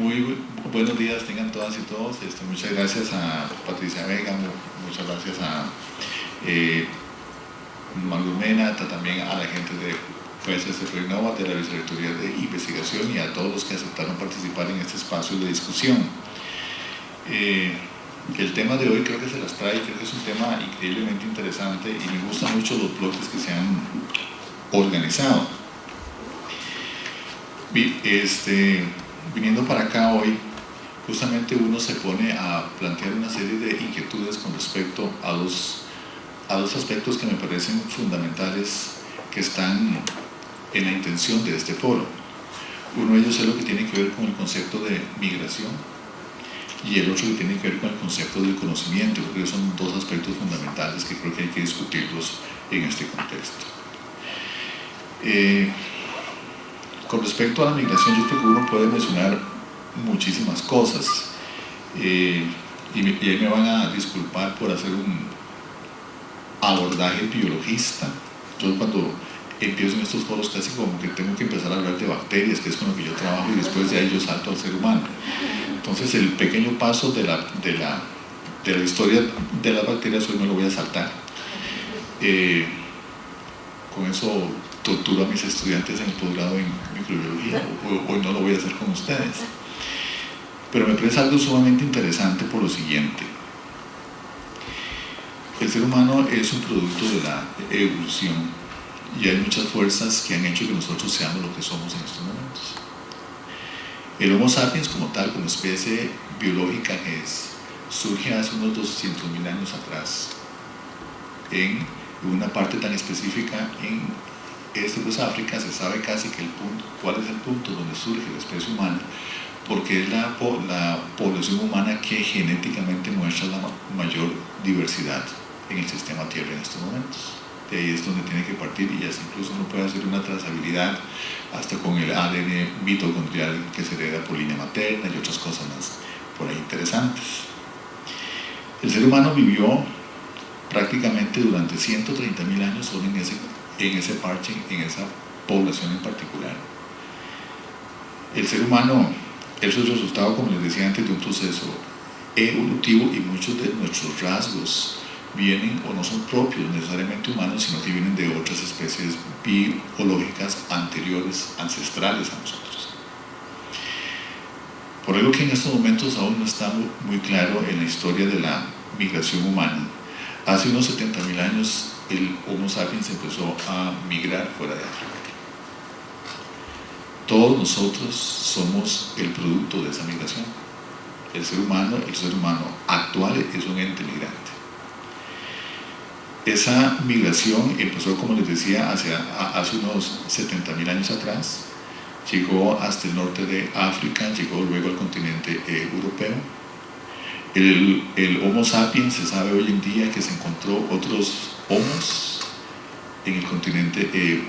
Muy buenos días tengan todas y todos. Muchas gracias a Patricia Vega, muchas gracias a Malu Mena, también a la gente de Pruinova, de la Vicerrectoría de Investigación, y a todos los que aceptaron participar en este espacio de discusión. El tema de hoy creo que se las trae, creo que es un tema increíblemente interesante y me gustan mucho los bloques que se han organizado. Viniendo para acá hoy, justamente uno se pone a plantear una serie de inquietudes con respecto a dos aspectos que me parecen fundamentales que están en la intención de este foro. Uno de ellos es lo que tiene que ver con el concepto de migración y el otro que tiene que ver con el concepto del conocimiento, porque son dos aspectos fundamentales que creo que hay que discutirlos en este contexto. Con respecto a la migración, yo creo que uno puede mencionar muchísimas cosas y ahí me van a disculpar por hacer un abordaje biologista. Yo cuando empiezo en estos foros casi como que tengo que empezar a hablar de bacterias, que es con lo que yo trabajo, y después de ahí yo salto al ser humano. Entonces el pequeño paso de la historia de las bacterias hoy me lo voy a saltar. Con eso torturo a mis estudiantes en el posgrado en microbiología. Hoy no lo voy a hacer con ustedes, pero me parece algo sumamente interesante por lo siguiente. El ser humano es un producto de la evolución y hay muchas fuerzas que han hecho que nosotros seamos lo que somos en estos momentos. El Homo sapiens como tal, como especie biológica, surge hace unos 200.000 años atrás en una parte tan específica en África. Se sabe casi que cuál es el punto donde surge la especie humana, porque es la población humana que genéticamente muestra la mayor diversidad en el sistema Tierra en estos momentos. De ahí es donde tiene que partir, y así incluso uno puede hacer una trazabilidad hasta con el ADN mitocondrial que se hereda por línea materna y otras cosas más por ahí interesantes. El ser humano vivió prácticamente durante 130.000 años solo en ese parche, en esa población en particular. El ser humano es el resultado, como les decía antes, de un proceso evolutivo, y muchos de nuestros rasgos vienen o no son propios necesariamente humanos, sino que vienen de otras especies biológicas anteriores, ancestrales a nosotros. Por algo que en estos momentos aún no está muy claro en la historia de la migración humana, hace unos 70.000 años el Homo sapiens empezó a migrar fuera de África. Todos nosotros somos el producto de esa migración. El ser humano actual es un ente migrante. Esa migración empezó, como les decía, hace unos 70.000 años atrás. Llegó hasta el norte de África, llegó luego al continente europeo. El Homo sapiens, se sabe hoy en día que se encontró otros homos en el continente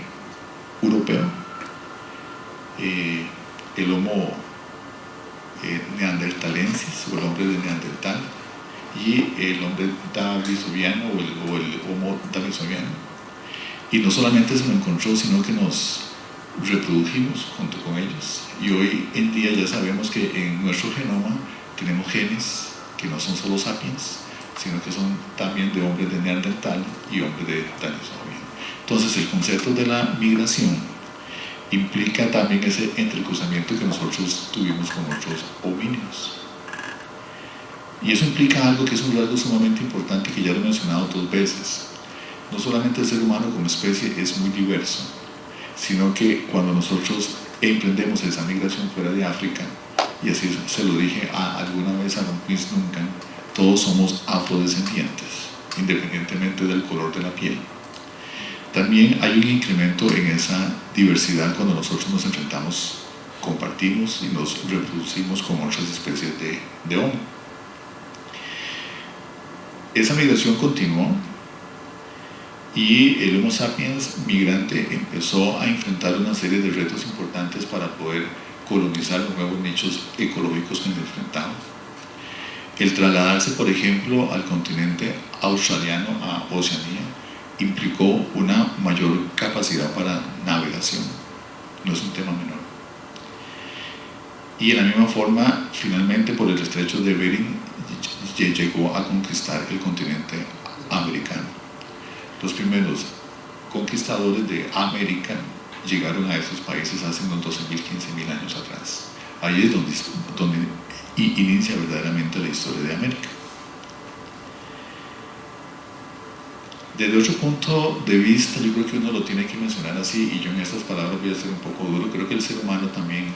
europeo. El Homo neandertalensis, o el hombre de Neandertal, y el hombre davisoviano, o el Homo davisoviano. Y no solamente se lo encontró, sino que nos reprodujimos junto con ellos. Y hoy en día ya sabemos que en nuestro genoma tenemos genes que no son solo sapiens, sino que son también de hombres de Neandertal y hombres de Davisoviano. Entonces el concepto de la migración implica también ese entrecruzamiento que nosotros tuvimos con otros homínidos. Y eso implica algo que es un rasgo sumamente importante, que ya lo he mencionado 2 veces. No solamente el ser humano como especie es muy diverso, sino que cuando nosotros emprendemos esa migración fuera de África, y así se lo dije alguna vez a don Chris Duncan, todos somos afrodescendientes, independientemente del color de la piel. También hay un incremento en esa diversidad cuando nosotros nos enfrentamos, compartimos y nos reproducimos con otras especies de homo. Esa migración continuó y el Homo sapiens migrante empezó a enfrentar una serie de retos importantes para poder colonizar los nuevos nichos ecológicos que nos enfrentamos. El trasladarse, por ejemplo, al continente australiano, a Oceanía, implicó una mayor capacidad para navegación. No es un tema menor. y de la misma forma, finalmente por el estrecho de Bering llegó a conquistar el continente americano. Los primeros conquistadores de América llegaron a esos países hace unos 12.000, 15.000 años atrás. Ahí es donde inicia verdaderamente la historia de América. Desde otro punto de vista, yo creo que uno lo tiene que mencionar así, y yo en estas palabras voy a ser un poco duro. Creo que el ser humano también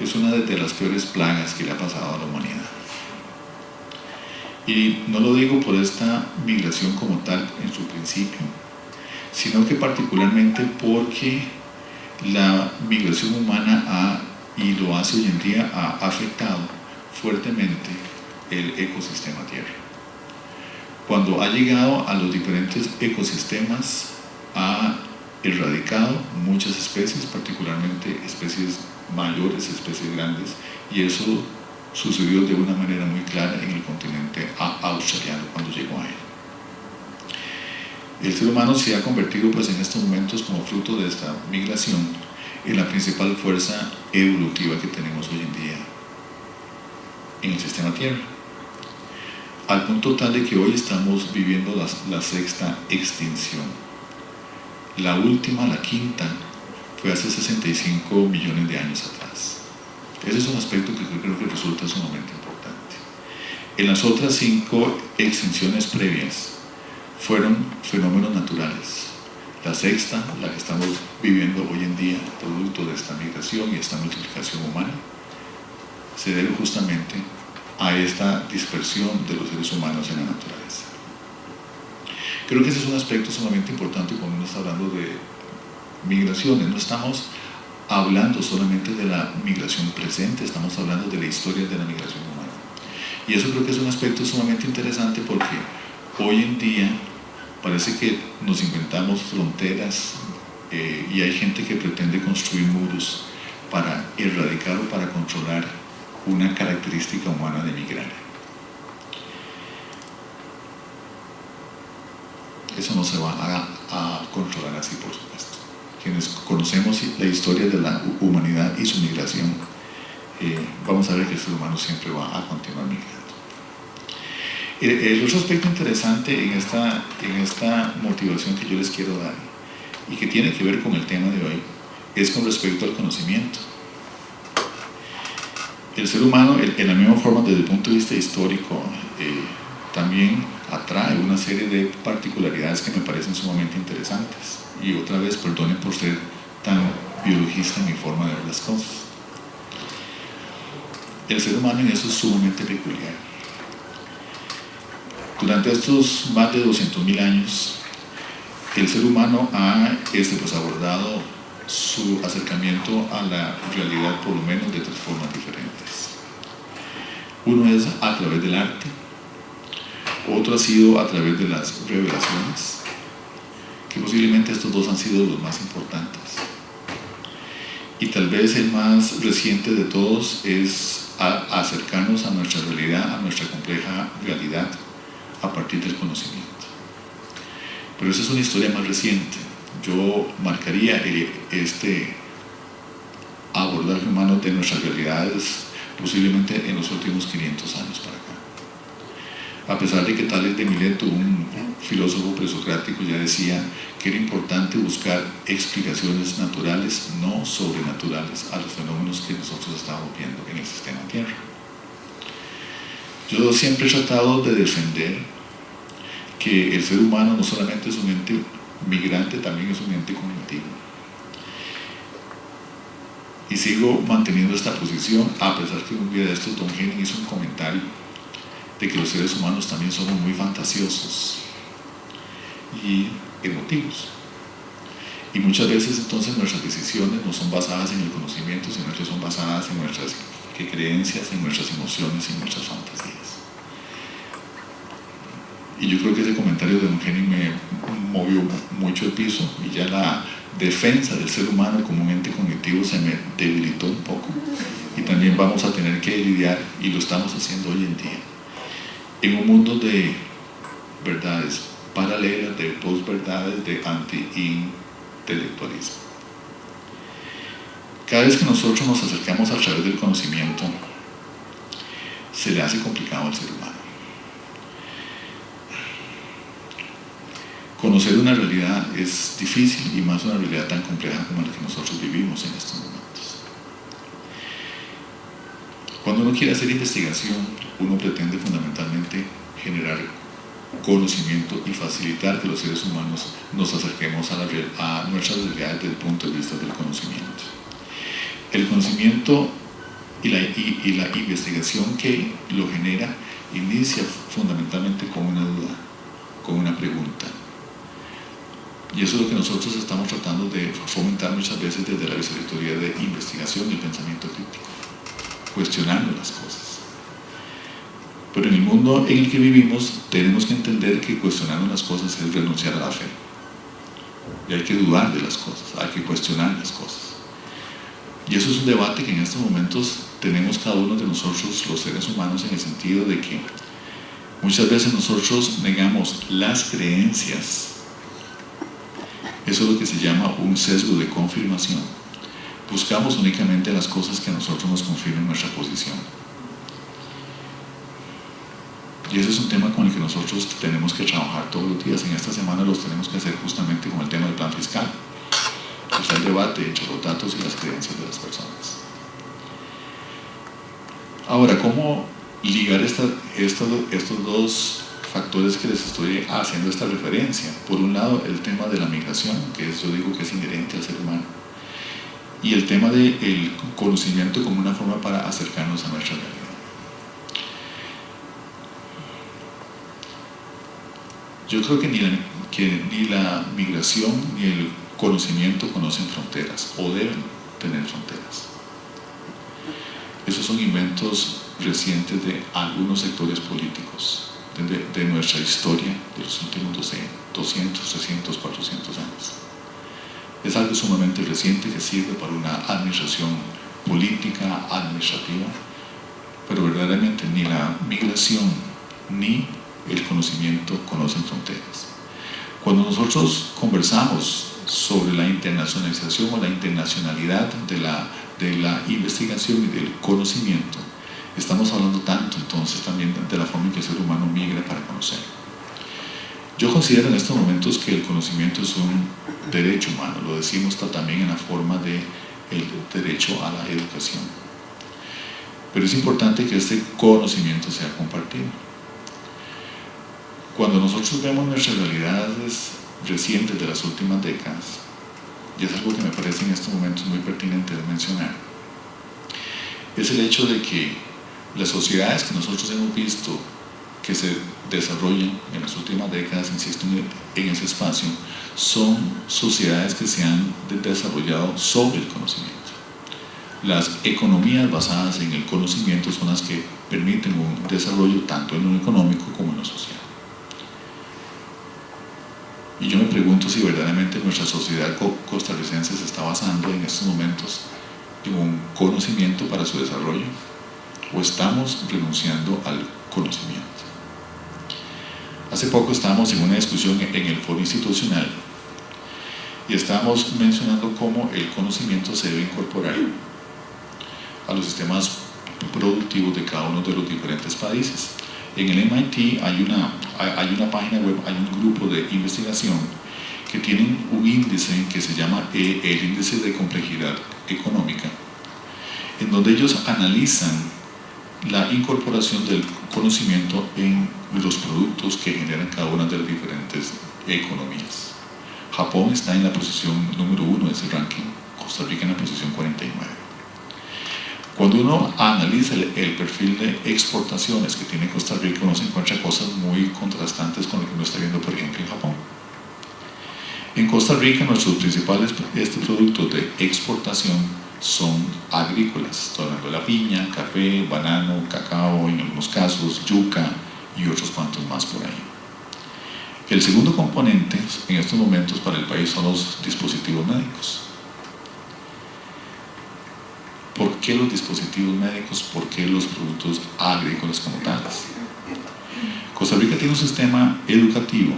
es una de las peores plagas que le ha pasado a la humanidad. Y no lo digo por esta migración como tal en su principio, sino que particularmente porque la migración humana y lo hace hoy en día, ha afectado fuertemente el ecosistema Tierra. Cuando ha llegado a los diferentes ecosistemas, ha erradicado muchas especies, particularmente especies mayores, especies grandes, y eso sucedió de una manera muy clara en el continente australiano cuando llegó a él. El ser humano se ha convertido pues en estos momentos, como fruto de esta migración, en la principal fuerza evolutiva que tenemos hoy en día en el sistema Tierra, al punto tal de que hoy estamos viviendo la sexta extinción. La última, la quinta, fue hace 65 millones de años atrás. Ese es un aspecto que creo que resulta sumamente importante. En las otras 5 extinciones previas fueron fenómenos naturales. La sexta, la que estamos viviendo hoy en día, producto de esta migración y esta multiplicación humana, se debe justamente a esta dispersión de los seres humanos en la naturaleza. Creo que ese es un aspecto sumamente importante cuando uno está hablando de migraciones. No estamos hablando solamente de la migración presente, estamos hablando de la historia de la migración humana. Y eso creo que es un aspecto sumamente interesante porque hoy en día parece que nos inventamos fronteras y hay gente que pretende construir muros para erradicar o para controlar una característica humana de migrar. Eso no se va a controlar así, por supuesto. Quienes conocemos la historia de la humanidad y su migración, vamos a ver que el ser humano siempre va a continuar migrando. El otro aspecto interesante en esta motivación que yo les quiero dar y que tiene que ver con el tema de hoy es con respecto al conocimiento. El ser humano, en la misma forma desde el punto de vista histórico, también atrae una serie de particularidades que me parecen sumamente interesantes. Y otra vez, perdonen por ser tan biologista en mi forma de ver las cosas. El ser humano en eso es sumamente peculiar. Durante estos más de 200.000 años, el ser humano ha abordado su acercamiento a la realidad por lo menos de 3 formas diferentes. Uno es a través del arte, otro ha sido a través de las revelaciones, que posiblemente estos 2 han sido los más importantes. Y tal vez el más reciente de todos es acercarnos a nuestra realidad, a nuestra compleja realidad, a partir del conocimiento. Pero esa es una historia más reciente. Yo marcaría este abordaje humano de nuestras realidades posiblemente en los últimos 500 años para acá. A pesar de que Tales de Mileto, un filósofo presocrático, ya decía que era importante buscar explicaciones naturales, no sobrenaturales, a los fenómenos que nosotros estamos viendo en el sistema Tierra. Yo siempre he tratado de defender que el ser humano no solamente es un ente migrante, también es un ente cognitivo. Y sigo manteniendo esta posición, a pesar que un día de estos Don Henning hizo un comentario de que los seres humanos también somos muy fantasiosos y emotivos. Y muchas veces entonces nuestras decisiones no son basadas en el conocimiento, sino que son basadas en nuestras creencias, en nuestras emociones y en nuestras fantasías. Y yo creo que ese comentario de Don Henning me movió mucho el piso y ya la defensa del ser humano como un ente cognitivo se me debilitó un poco. Y también vamos a tener que lidiar, y lo estamos haciendo hoy en día, en un mundo de verdades paralelas, de posverdades, de anti-intelectualismo. Cada vez que nosotros nos acercamos a través del conocimiento, se le hace complicado al ser humano. Conocer una realidad es difícil, y más una realidad tan compleja como la que nosotros vivimos en estos momentos. Cuando uno quiere hacer investigación, uno pretende fundamentalmente generar conocimiento y facilitar que los seres humanos nos acerquemos a nuestras realidades desde el punto de vista del conocimiento. El conocimiento y la investigación que lo genera inicia fundamentalmente con una duda, con una pregunta. Y eso es lo que nosotros estamos tratando de fomentar muchas veces desde la vicerrectoría de investigación y el pensamiento crítico, cuestionando las cosas. Pero en el mundo en el que vivimos tenemos que entender que cuestionando las cosas es renunciar a la fe. Y hay que dudar de las cosas, hay que cuestionar las cosas. Y eso es un debate que en estos momentos tenemos cada uno de nosotros, los seres humanos, en el sentido de que muchas veces nosotros negamos las creencias. Eso es lo que se llama un sesgo de confirmación. Buscamos únicamente las cosas que a nosotros nos confirmen nuestra posición. Y ese es un tema con el que nosotros tenemos que trabajar todos los días. En esta semana los tenemos que hacer justamente con el tema del plan fiscal. Está el debate entre los datos y las creencias de las personas. Ahora, ¿cómo ligar estos dos factores que les estoy haciendo esta referencia? Por un lado, el tema de la migración, que yo digo que es inherente al ser humano, y el tema del conocimiento como una forma para acercarnos a nuestra realidad. Yo creo que ni la migración ni el conocimiento conocen fronteras, o deben tener fronteras. Esos son inventos recientes de algunos sectores políticos de nuestra historia de los últimos 200, 300, 400 años. Es algo sumamente reciente que sirve para una administración política, administrativa, pero verdaderamente ni la migración ni el conocimiento conocen fronteras. Cuando nosotros conversamos sobre la internacionalización o la internacionalidad de la investigación y del conocimiento, estamos hablando tanto entonces también de la forma en que el ser humano migra para conocer. Yo considero en estos momentos que el conocimiento es un derecho humano, lo decimos también en la forma del derecho a la educación. Pero es importante que este conocimiento sea compartido. Cuando nosotros vemos nuestras realidades recientes de las últimas décadas, y es algo que me parece en estos momentos muy pertinente de mencionar, es el hecho de que las sociedades que nosotros hemos visto que se desarrollan en las últimas décadas, insisto en ese espacio, son sociedades que se han desarrollado sobre el conocimiento. Las economías basadas en el conocimiento son las que permiten un desarrollo tanto en lo económico como en lo social. Y yo me pregunto si verdaderamente nuestra sociedad costarricense se está basando en estos momentos en un conocimiento para su desarrollo, o estamos renunciando al conocimiento. Hace poco estábamos en una discusión en el foro institucional y estábamos mencionando cómo el conocimiento se debe incorporar a los sistemas productivos de cada uno de los diferentes países. En el MIT hay una página web, hay un grupo de investigación que tienen un índice que se llama el índice de complejidad económica, en donde ellos analizan la incorporación del conocimiento en los productos que generan cada una de las diferentes economías. Japón está en la posición número 1 de ese ranking, Costa Rica en la posición 49. Cuando uno analiza el perfil de exportaciones que tiene Costa Rica, uno se encuentra cosas muy contrastantes con lo que uno está viendo, por ejemplo, en Japón. En Costa Rica, nuestros principales productos de exportación son agrícolas. Estoy hablando de la piña, café, banano, cacao, en algunos casos, yuca y otros cuantos más por ahí. El segundo componente en estos momentos para el país son los dispositivos médicos. ¿Por qué los dispositivos médicos? ¿Por qué los productos agrícolas como tales? Costa Rica tiene un sistema educativo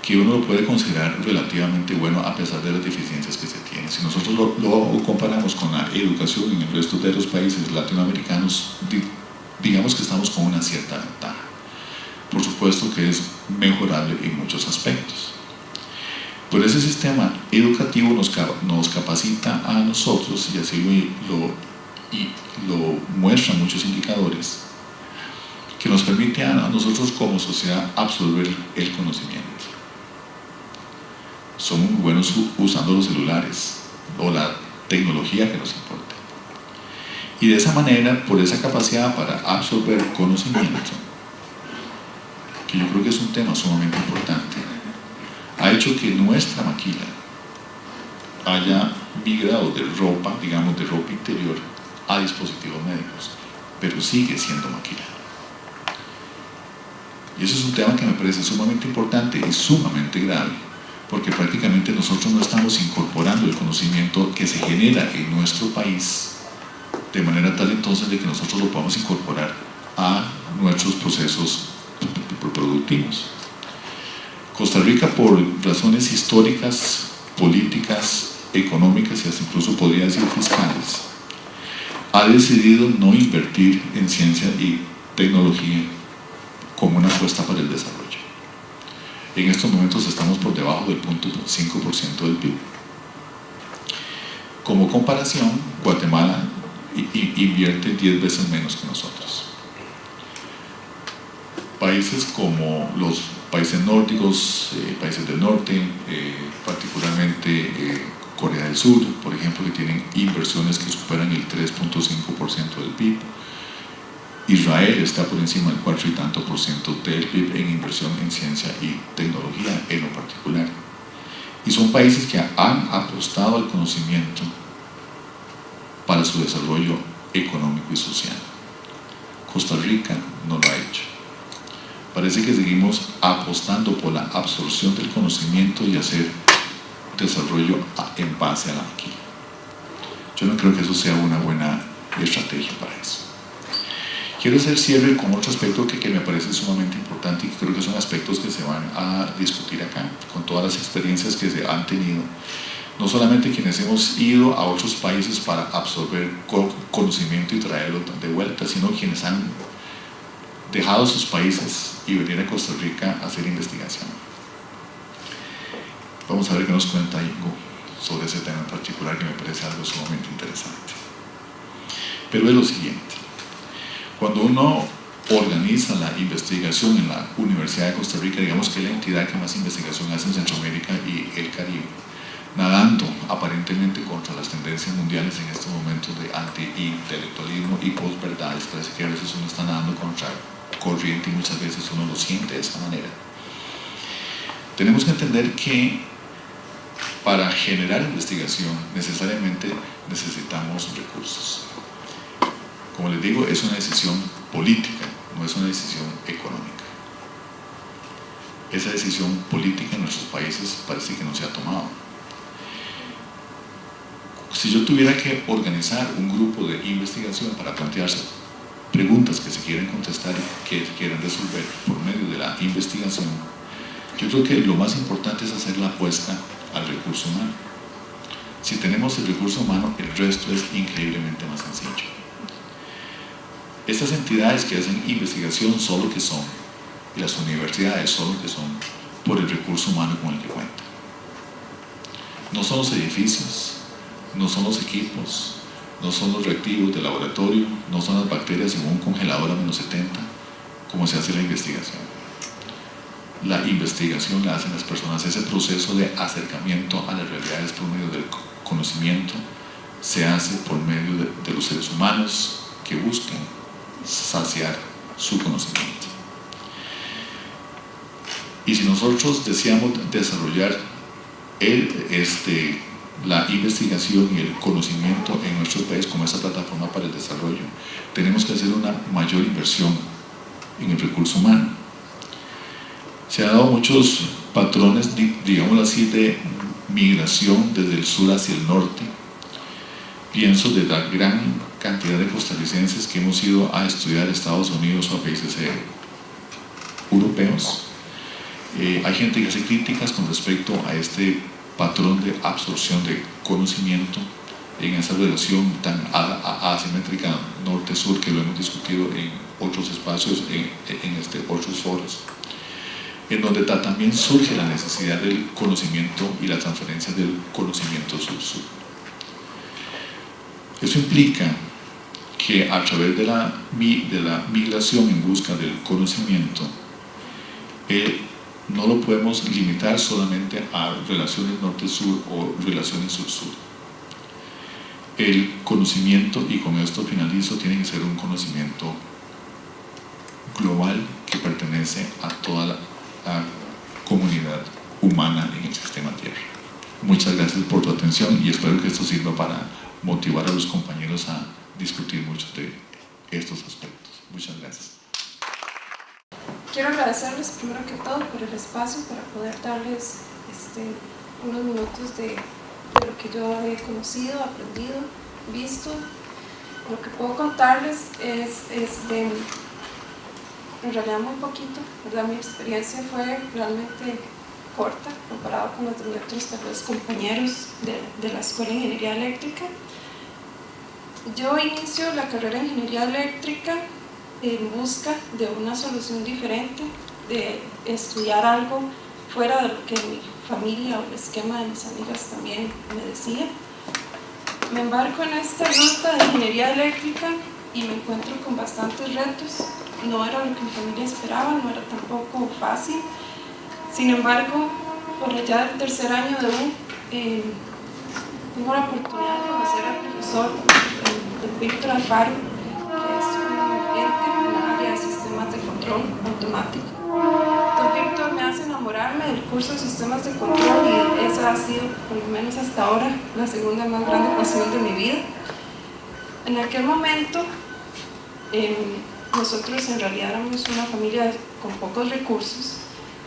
que uno lo puede considerar relativamente bueno a pesar de las deficiencias que se tienen. Si nosotros lo comparamos con la educación en el resto de los países latinoamericanos, digamos que estamos con una cierta ventaja. Por supuesto que es mejorable en muchos aspectos. Pero ese sistema educativo nos capacita a nosotros, y así lo muestran muchos indicadores, que nos permite a nosotros como sociedad absorber el conocimiento. Somos muy buenos usando los celulares o la tecnología que nos importa. Y de esa manera, por esa capacidad para absorber conocimiento, que yo creo que es un tema sumamente importante, ha hecho que nuestra maquila haya migrado de ropa, digamos de ropa interior, a dispositivos médicos, pero sigue siendo maquila. Y eso es un tema que me parece sumamente importante y sumamente grave, porque prácticamente nosotros no estamos incorporando el conocimiento que se genera en nuestro país de manera tal entonces de que nosotros lo podamos incorporar a nuestros procesos productivos. Costa Rica, por razones históricas, políticas, económicas y hasta incluso podría decir fiscales, ha decidido no invertir en ciencia y tecnología como una apuesta para el desarrollo. En estos momentos estamos por debajo del 0.5% del PIB. Como comparación, Guatemala invierte 10 veces menos que nosotros. Países como los países nórdicos, países del norte, particularmente Corea del Sur, por ejemplo, que tienen inversiones que superan el 3.5% del PIB. Israel está por encima del 4 y tanto por ciento del PIB en inversión en ciencia y tecnología en lo particular. Y son países que han apostado al conocimiento para su desarrollo económico y social. Costa Rica no lo ha hecho. Parece que seguimos apostando por la absorción del conocimiento y hacer desarrollo en base a la maquila. Yo no creo que eso sea una buena estrategia para eso. Quiero hacer cierre con otro aspecto que me parece sumamente importante y que creo que son aspectos que se van a discutir acá, con todas las experiencias que se han tenido. No solamente quienes hemos ido a otros países para absorber conocimiento y traerlo de vuelta, sino quienes han dejado sus países y venir a Costa Rica a hacer investigación. Vamos a ver qué nos cuenta Ingo sobre ese tema en particular, que me parece algo sumamente interesante. Pero es lo siguiente: cuando uno organiza la investigación en la Universidad de Costa Rica, digamos que es la entidad que más investigación hace en Centroamérica y el Caribe, nadando aparentemente contra las tendencias mundiales en estos momentos de anti-intelectualismo y posverdades. Parece que a veces uno está nadando contra corriente y muchas veces uno lo siente de esa manera. Tenemos que entender que para generar investigación necesariamente necesitamos recursos. Como les digo, es una decisión política, no es una decisión económica. Esa decisión política en nuestros países parece que no se ha tomado. Si yo tuviera que organizar un grupo de investigación para plantearse preguntas que se quieren contestar y que se quieren resolver por medio de la investigación, yo creo que lo más importante es hacer la apuesta al recurso humano. Si tenemos el recurso humano, el resto es increíblemente más sencillo. Estas entidades que hacen investigación son lo que son, y las universidades son lo que son, por el recurso humano con el que cuentan. No son los edificios, no son los equipos, no son los reactivos de laboratorio, no son las bacterias en un congelador a -70, como se hace la investigación. La investigación la hacen las personas. Ese proceso de acercamiento a las realidades por medio del conocimiento se hace por medio de los seres humanos que buscan saciar su conocimiento. Y si nosotros deseamos desarrollar la investigación y el conocimiento en nuestro país como esa plataforma para el desarrollo, tenemos que hacer una mayor inversión en el recurso humano. Se han dado muchos patrones, digámoslo así, de migración desde el sur hacia el norte. Pienso de la gran cantidad de costarricenses que hemos ido a estudiar a Estados Unidos o a países europeos. Hay gente que hace críticas con respecto a este patrón de absorción de conocimiento en esa relación tan asimétrica norte-sur que lo hemos discutido en otros espacios, en otros foros, en donde también surge la necesidad del conocimiento y la transferencia del conocimiento sur-sur. Eso implica que a través de la migración en busca del conocimiento, no lo podemos limitar solamente a relaciones norte-sur o relaciones sur-sur. El conocimiento, y con esto finalizo, tiene que ser un conocimiento global que pertenece a toda la comunidad humana en el sistema Tierra. Muchas gracias por tu atención y espero que esto sirva para motivar a los compañeros a discutir muchos de estos aspectos. Muchas gracias. Quiero agradecerles primero que todo por el espacio para poder darles unos minutos de lo que yo he conocido, aprendido, visto. Lo que puedo contarles es en realidad muy poquito, ¿verdad? Mi experiencia fue realmente corta comparado con los de otros tal vez compañeros de la Escuela de Ingeniería Eléctrica. Yo inicio la carrera de Ingeniería Eléctrica en busca de una solución diferente, de estudiar algo fuera de lo que mi familia o el esquema de mis amigas también me decía. Me embarco en esta ruta de Ingeniería Eléctrica y me encuentro con bastantes retos. No era lo que mi familia esperaba, no era tampoco fácil. Sin embargo, por allá del tercer año de U, tengo la oportunidad de conocer al profesor don Víctor Alfaro, que es un ente en el área de sistemas de control automático. Don Víctor me hace enamorarme del curso de sistemas de control y esa ha sido, por lo menos hasta ahora, la segunda más grande pasión de mi vida. En aquel momento, nosotros en realidad éramos una familia con pocos recursos.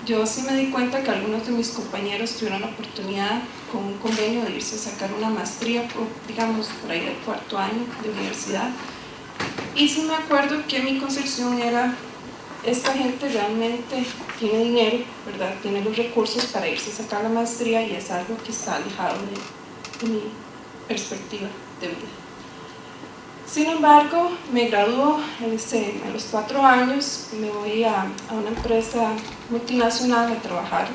Yo sí me di cuenta que algunos de mis compañeros tuvieron la oportunidad con un convenio de irse a sacar una maestría, digamos, por ahí del cuarto año de universidad. Y sí me acuerdo que mi concepción era, esta gente realmente tiene dinero, ¿verdad? Tiene los recursos para irse a sacar la maestría y es algo que está alejado de mi perspectiva de vida. Sin embargo, me gradúo a los 4 años, me voy a una empresa multinacional a trabajar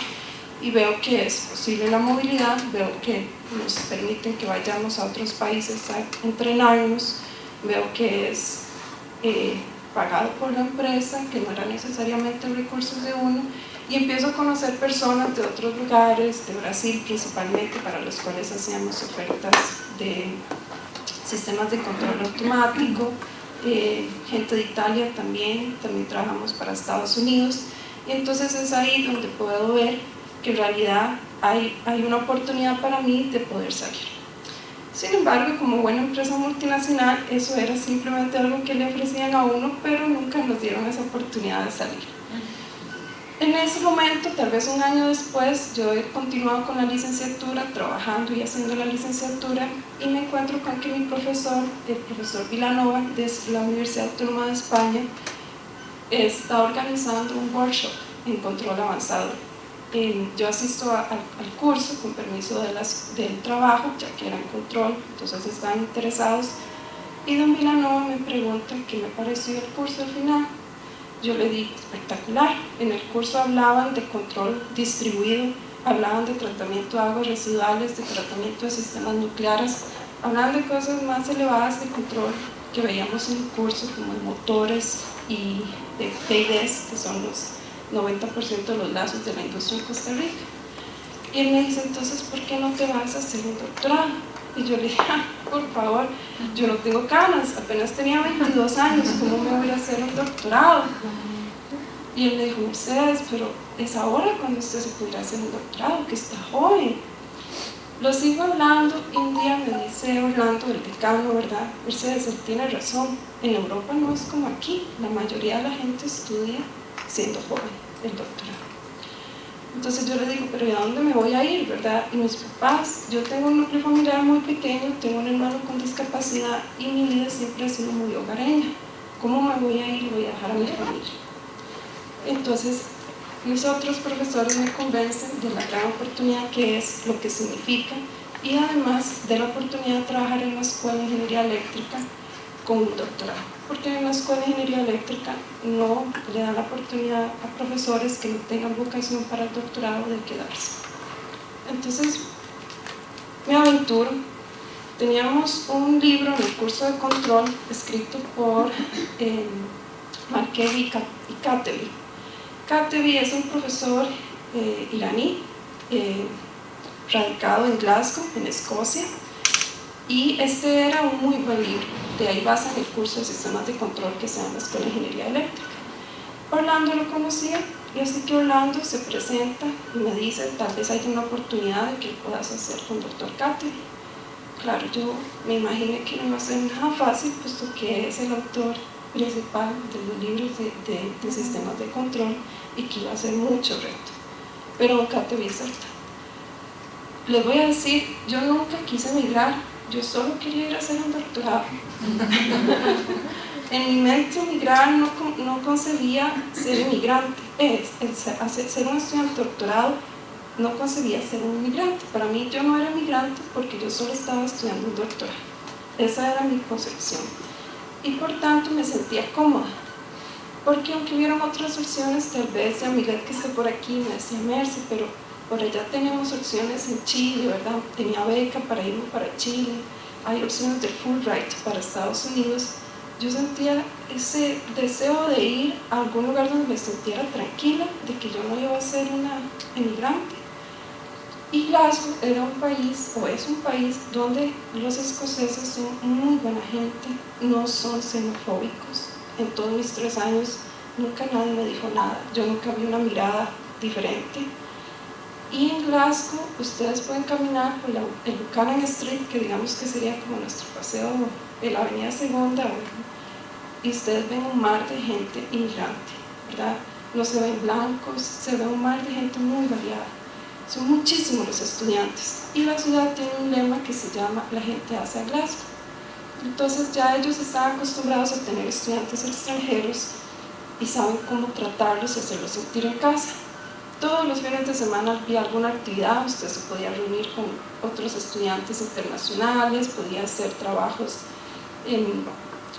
y veo que es posible la movilidad, veo que nos permiten que vayamos a otros países a entrenarnos, veo que es pagado por la empresa, que no era necesariamente recursos de uno, y empiezo a conocer personas de otros lugares, de Brasil principalmente, para los cuales hacíamos ofertas de sistemas de control automático, gente de Italia también trabajamos para Estados Unidos, y entonces es ahí donde puedo ver que en realidad hay una oportunidad para mí de poder salir. Sin embargo, como buena empresa multinacional, eso era simplemente algo que le ofrecían a uno, pero nunca nos dieron esa oportunidad de salir. En ese momento, tal vez un año después, yo he continuado con la licenciatura, trabajando y haciendo la licenciatura, y me encuentro con que mi profesor, el profesor Vilanova, de la Universidad Autónoma de España, está organizando un workshop en control avanzado. Yo asisto al curso con permiso del trabajo, ya que era en control, entonces estaban interesados, y don Vilanova me pregunta qué me pareció el curso al final. Yo le digo, espectacular. En el curso hablaban de control distribuido, hablaban de tratamiento de aguas residuales, de tratamiento de sistemas nucleares, hablaban de cosas más elevadas de control que veíamos en el curso, como de motores y de PIDs, que son los 90% de los lazos de la industria en Costa Rica. Y él me dice, entonces, ¿por qué no te vas a hacer un doctorado? Y yo le dije, por favor, yo no tengo ganas, apenas tenía 22 años, ¿cómo me voy a hacer un doctorado? Y él me dijo, Mercedes, pero es ahora cuando usted se podrá hacer un doctorado, que está joven. Lo sigo hablando y un día me dice Orlando, el decano, ¿verdad? Mercedes, él tiene razón, en Europa no es como aquí, la mayoría de la gente estudia siendo joven el doctorado. Entonces yo le digo, pero ¿y a dónde me voy a ir, verdad? Y mis papás, yo tengo un núcleo familiar muy pequeño, tengo un hermano con discapacidad y mi vida siempre ha sido muy hogareña. ¿Cómo me voy a ir y voy a dejar a mi familia? Entonces los otros profesores me convencen de la gran oportunidad que es, lo que significa, y además de la oportunidad de trabajar en la Escuela de Ingeniería Eléctrica con un doctorado, porque en la Escuela de Ingeniería Eléctrica no le dan la oportunidad a profesores que no tengan vocación para el doctorado de quedarse. Entonces me aventuro. Teníamos un libro en el curso de control escrito por Markevi y Katevi. Katevi es un profesor iraní, radicado en Glasgow, en Escocia, y este era un muy buen libro. De ahí basan el curso de sistemas de control que se llama la Escuela de Ingeniería Eléctrica. Orlando lo conocía, y así que Orlando se presenta y me dice: tal vez hay una oportunidad de que puedas hacer con Dr. Katevi. Claro, yo me imaginé que no iba a ser nada fácil, puesto que es el autor principal de los libros de sistemas de control y que iba a ser mucho reto. Pero don Katevi acepta. Les voy a decir, yo nunca quise emigrar, yo solo quería ir a hacer un doctorado. En mi mente emigrar no concebía ser inmigrante, ser un estudiante doctorado no concebía ser un inmigrante. Para mí yo no era inmigrante porque yo solo estaba estudiando un doctorado. Esa era mi concepción. Y por tanto me sentía cómoda. Porque aunque hubieran otras opciones, tal vez Yamilet, que esté por aquí, me decía: Mercy, pero por allá tenemos opciones en Chile, ¿verdad? Tenía beca para irme para Chile, hay opciones de Fulbright para Estados Unidos. Yo sentía ese deseo de ir a algún lugar donde me sintiera tranquila, de que yo no iba a ser una emigrante. Y Glasgow era un país, o es un país, donde los escoceses son muy buena gente, no son xenofóbicos. En todos mis 3 años nunca nadie me dijo nada, yo nunca vi una mirada diferente. Y en Glasgow ustedes pueden caminar por el Buchanan Street, que digamos que sería como nuestro paseo en la avenida Segunda, y ustedes ven un mar de gente inmigrante, ¿verdad? No se ven blancos, se ve un mar de gente muy variada. Son muchísimos los estudiantes, y la ciudad tiene un lema que se llama "La gente hace a Glasgow". Entonces ya ellos están acostumbrados a tener estudiantes extranjeros y saben cómo tratarlos y hacerlos sentir en casa. Todos los fines de semana había alguna actividad, usted se podía reunir con otros estudiantes internacionales, podía hacer trabajos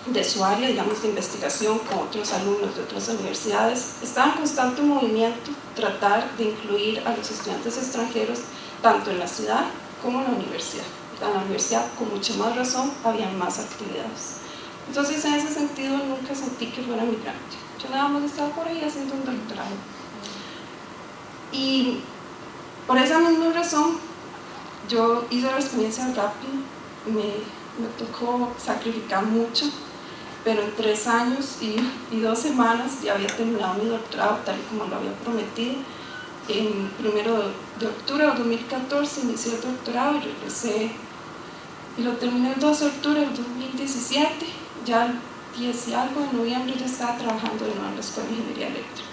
de su área, digamos, de investigación con otros alumnos de otras universidades. Estaba en constante movimiento tratar de incluir a los estudiantes extranjeros tanto en la ciudad como en la universidad. En la universidad, con mucha más razón, había más actividades. Entonces, en ese sentido, nunca sentí que fuera migrante. Yo nada más estaba por ahí haciendo un doctorado. Y por esa misma razón, yo hice la experiencia rápida, me tocó sacrificar mucho, pero en 3 años y 2 semanas ya había terminado mi doctorado tal y como lo había prometido. En 1 de octubre de 2014 inicié el doctorado y regresé, y lo terminé el 12 de octubre del 2017. Ya el 10 y algo de noviembre yo estaba trabajando de nuevo en la Escuela de Ingeniería Eléctrica.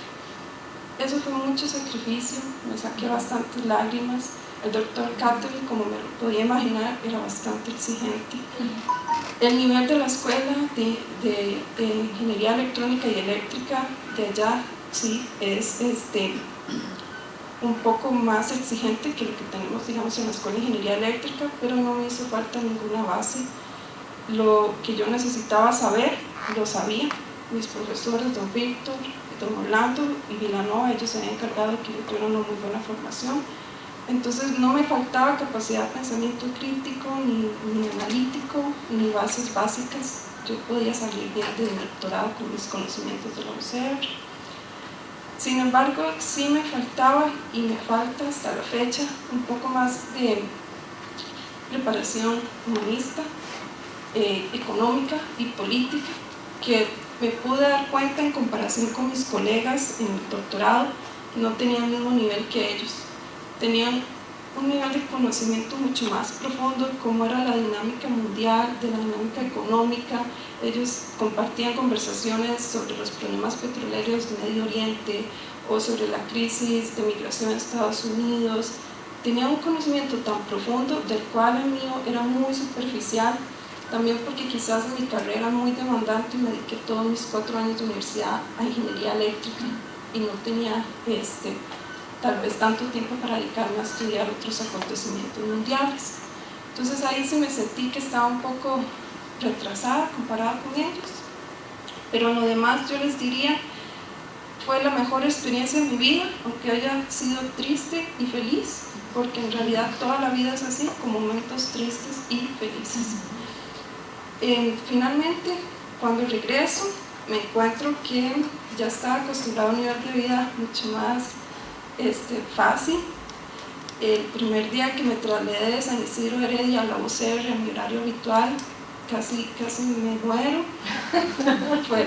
Eso fue mucho sacrificio, me saqué bastantes lágrimas. El doctor Katevi, como me lo podía imaginar, era bastante exigente. El nivel de la escuela de Ingeniería Electrónica y Eléctrica de allá, sí, es un poco más exigente que lo que tenemos, digamos, en la Escuela de Ingeniería Eléctrica, pero no me hizo falta ninguna base. Lo que yo necesitaba saber, lo sabía. Mis profesores, don Víctor, don Orlando y Vilanova, ellos se habían encargado de que yo tuviera una muy buena formación. Entonces no me faltaba capacidad de pensamiento crítico, ni analítico, ni bases básicas. Yo podía salir bien de mi doctorado con mis conocimientos de la UCR. Sin embargo, sí me faltaba, y me falta hasta la fecha, un poco más de preparación humanista, económica y política, que me pude dar cuenta en comparación con mis colegas en el doctorado, no tenían el mismo nivel que ellos. Tenían un nivel de conocimiento mucho más profundo de cómo era la dinámica mundial, de la dinámica económica. Ellos compartían conversaciones sobre los problemas petroleros de Medio Oriente o sobre la crisis de migración a Estados Unidos. Tenían un conocimiento tan profundo del cual el mío era muy superficial, también porque quizás en mi carrera muy demandante me dediqué todos mis 4 años de universidad a ingeniería eléctrica. y no tenía tal vez tanto tiempo para dedicarme a estudiar otros acontecimientos mundiales. Entonces ahí sí me sentí que estaba un poco retrasada comparada con ellos, pero en lo demás yo les diría, fue la mejor experiencia de mi vida, aunque haya sido triste y feliz, porque en realidad toda la vida es así, con momentos tristes y felices. Finalmente, cuando regreso, me encuentro que ya estaba acostumbrado a un nivel de vida mucho más fácil. El primer día que me trasladé de San Isidro Heredia a la UCR a mi horario habitual, casi me muero.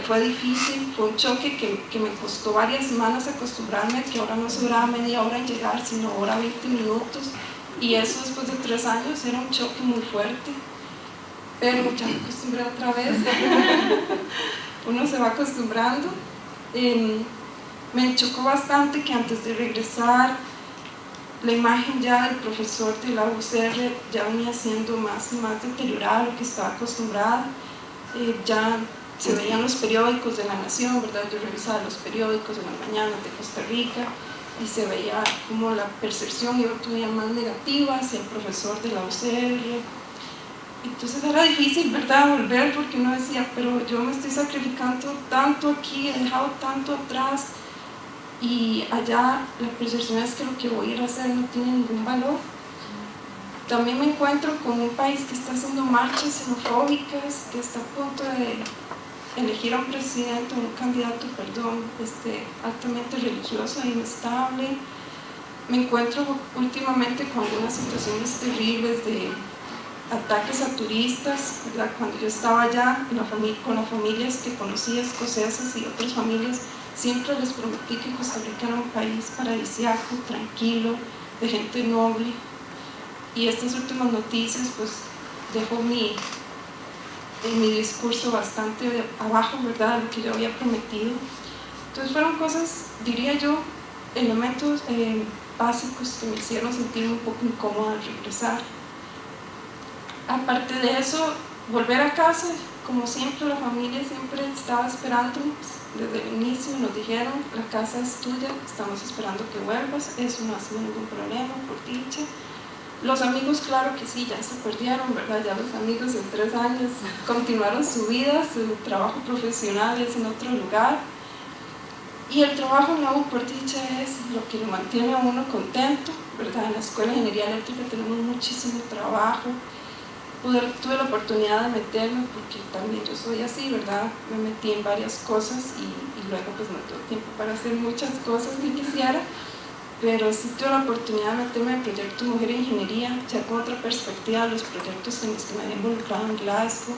fue difícil, fue un choque que me costó varias semanas acostumbrarme, que ahora no se duraba media hora en llegar, sino hora 20 minutos, y eso después de 3 años era un choque muy fuerte, pero ya me acostumbré otra vez. Uno se va acostumbrando. Me chocó bastante que antes de regresar la imagen ya del profesor de la UCR ya venía siendo más y más deteriorada a lo que estaba acostumbrada. Ya se veían los periódicos de La Nación, ¿verdad? Yo revisaba los periódicos en las mañanas de Costa Rica y se veía como la percepción iba todavía más negativa hacia el profesor de la UCR. Entonces era difícil, ¿verdad?, volver, porque uno decía, pero yo me estoy sacrificando tanto aquí, he dejado tanto atrás, y allá la percepción es que lo que voy a ir a hacer no tiene ningún valor. También me encuentro con un país que está haciendo marchas xenofóbicas, que está a punto de elegir a un presidente, un candidato, perdón, altamente religioso e inestable. Me encuentro últimamente con algunas situaciones terribles de ataques a turistas, ¿verdad? Cuando yo estaba allá con las familias que conocía, escocesas y otras familias, siempre les prometí que Costa Rica era un país paradisíaco, tranquilo, de gente noble, y estas últimas noticias pues dejó mi discurso bastante abajo, ¿verdad?, de lo que yo había prometido. Entonces fueron cosas, diría yo, elementos básicos que me hicieron sentirme un poco incómoda al regresar. Aparte de eso, volver a casa, como siempre, la familia siempre estaba esperándonos desde el inicio. Nos dijeron, la casa es tuya, estamos esperando que vuelvas, eso no ha sido ningún problema, por dicha. Los amigos, claro que sí, ya se perdieron, ¿verdad? Ya los amigos en 3 años continuaron su vida, su trabajo profesional es en otro lugar. Y el trabajo en la U, por dicha, es lo que lo mantiene a uno contento, ¿verdad? En la Escuela de Ingeniería Eléctrica tenemos muchísimo trabajo. Tuve la oportunidad de meterme, porque también yo soy así, ¿verdad? Me metí en varias cosas y luego pues no tuve tiempo para hacer muchas cosas que quisiera, pero sí tuve la oportunidad de meterme en el proyecto Mujer en Ingeniería, ya con otra perspectiva de los proyectos en los que me había involucrado en Glasgow.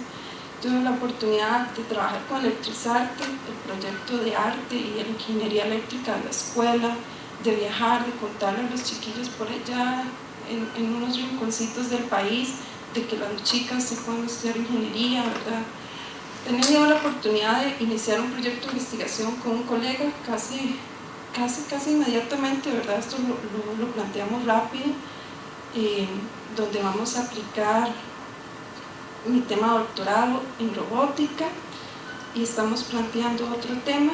Tuve la oportunidad de trabajar con Electrizarte, el proyecto de arte y de ingeniería eléctrica de la escuela, de viajar, de contarle a los chiquillos por allá en unos rinconcitos del país, de que las chicas se puedan estudiar ingeniería, ¿verdad? Tenía la oportunidad de iniciar un proyecto de investigación con un colega casi inmediatamente, ¿verdad? Esto lo planteamos rápido, donde vamos a aplicar mi tema de doctorado en robótica, y estamos planteando otro tema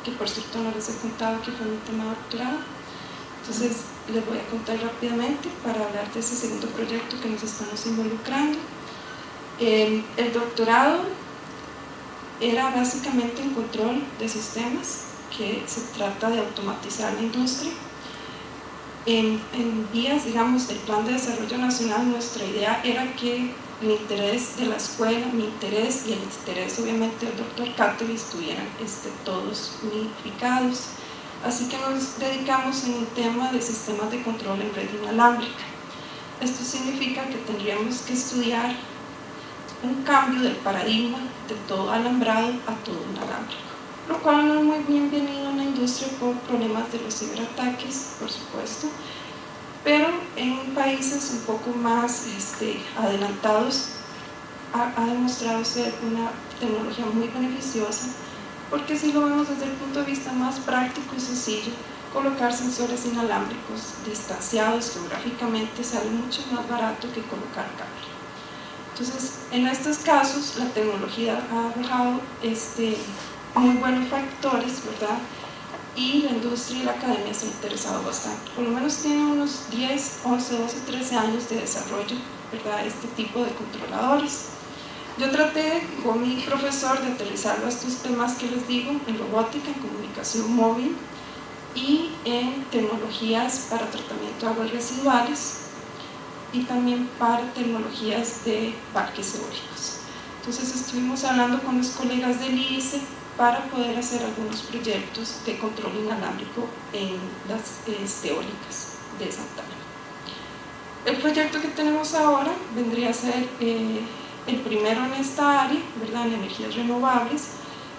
que por cierto no les he contado que fue mi tema de doctorado. Entonces les voy a contar rápidamente para hablar de ese segundo proyecto que nos estamos involucrando. El doctorado era básicamente en control de sistemas, que se trata de automatizar la industria. En vías, digamos, del Plan de Desarrollo Nacional, nuestra idea era que el interés de la escuela, mi interés y el interés obviamente del doctor Cátevi estuvieran todos unificados. Así que nos dedicamos en un tema de sistemas de control en red inalámbrica. Esto significa que tendríamos que estudiar un cambio del paradigma de todo alambrado a todo inalámbrico, lo cual no es muy bienvenido en la industria por problemas de los ciberataques, por supuesto, pero en países un poco más adelantados ha demostrado ser una tecnología muy beneficiosa, porque si lo vemos desde el punto de vista más práctico y sencillo, colocar sensores inalámbricos distanciados geográficamente sale mucho más barato que colocar cable. Entonces, en estos casos, la tecnología ha arrojado muy buenos factores, ¿verdad? y la industria y la academia se han interesado bastante. Por lo menos tiene unos 10, 11, 12, 13 años de desarrollo, ¿verdad?, este tipo de controladores. Yo traté con mi profesor de aterrizar estos temas que les digo en robótica, en comunicación móvil y en tecnologías para tratamiento de aguas residuales y también para tecnologías de parques eólicos. Entonces estuvimos hablando con los colegas del ICE para poder hacer algunos proyectos de control inalámbrico en las eólicas de Santa Ana. El proyecto que tenemos ahora vendría a ser el primero en esta área, ¿verdad?, en energías renovables,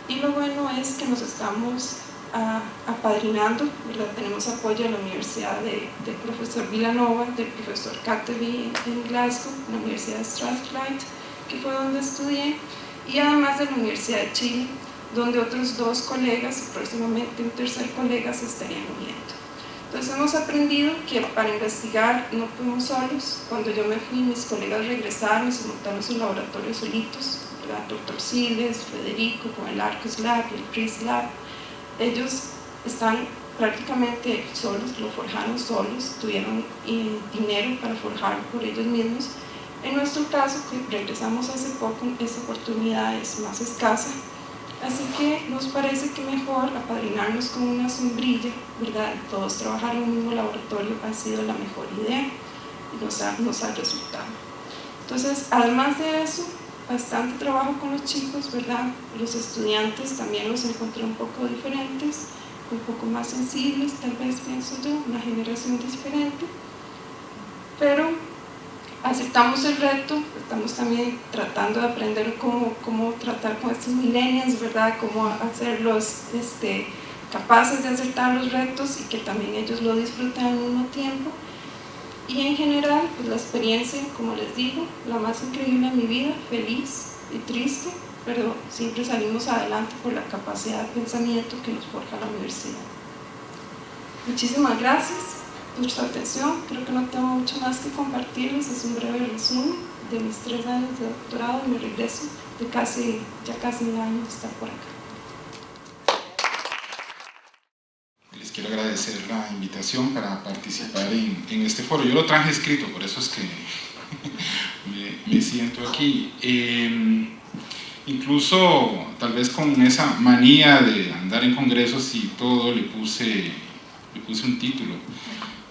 y lo bueno es que nos estamos apadrinando, ¿verdad? Tenemos apoyo de la Universidad del profesor Villanova, del profesor Cateby en Glasgow, la Universidad de Strathclyde, que fue donde estudié, y además de la Universidad de Chile, donde otros 2 colegas y próximamente un tercer colega se estarían uniendo. Entonces hemos aprendido que para investigar no fuimos solos. Cuando yo me fui, mis colegas regresaron y se montaron sus laboratorios solitos, ¿verdad? Dr. Siles, Federico con el Arcus Lab y el CRIS Lab. Ellos están prácticamente solos, lo forjaron solos, tuvieron dinero para forjarlo por ellos mismos. En nuestro caso, que regresamos hace poco, esa oportunidad es más escasa, así que nos parece que mejor apadrinarnos con una sombrilla, ¿verdad? Todos trabajar en un mismo laboratorio ha sido la mejor idea y nos ha resultado. Entonces, además de eso, bastante trabajo con los chicos, ¿verdad? Los estudiantes también los encontré un poco diferentes, un poco más sensibles, tal vez pienso yo, una generación diferente, pero aceptamos el reto, estamos también tratando de aprender cómo tratar con estos millennials, ¿verdad? Cómo hacerlos capaces de aceptar los retos y que también ellos lo disfruten al mismo tiempo. Y en general, pues la experiencia, como les digo, la más increíble de mi vida, feliz y triste, pero siempre salimos adelante por la capacidad de pensamiento que nos forja la universidad. Muchísimas gracias por su atención. Creo que no tengo mucho más que compartirles, es un breve resumen de mis 3 años de doctorado y mi regreso de ya casi un año de estar por acá. Les quiero agradecer la invitación para participar en este foro. Yo lo traje escrito, por eso es que me siento aquí. Incluso, tal vez con esa manía de andar en congresos y todo, le puse un título.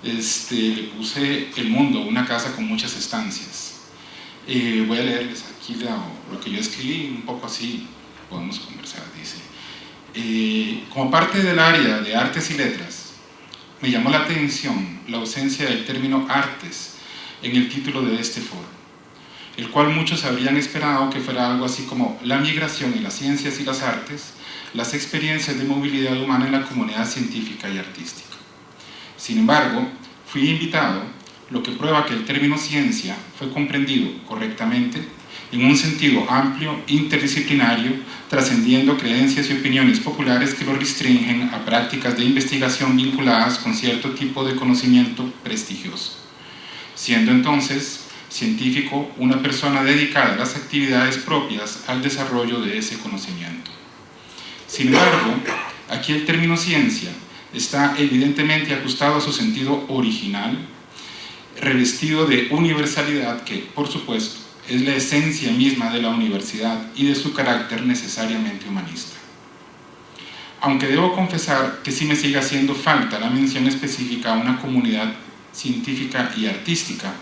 Le puse El mundo, una casa con muchas estancias. Voy a leerles aquí lo que yo escribí, un poco así, podemos conversar, dice. Como parte del área de artes y letras, me llamó la atención la ausencia del término artes en el título de este foro, el cual muchos habrían esperado que fuera algo así como la migración en las ciencias y las artes, las experiencias de movilidad humana en la comunidad científica y artística. Sin embargo, fui invitado, lo que prueba que el término ciencia fue comprendido correctamente en un sentido amplio, interdisciplinario, trascendiendo creencias y opiniones populares que lo restringen a prácticas de investigación vinculadas con cierto tipo de conocimiento prestigioso, siendo entonces científico una persona dedicada a las actividades propias al desarrollo de ese conocimiento. Sin embargo, aquí el término ciencia está evidentemente ajustado a su sentido original, revestido de universalidad que, por supuesto, es la esencia misma de la universidad y de su carácter necesariamente humanista. Aunque debo confesar que sí me sigue haciendo falta la mención específica a una comunidad científica y artística,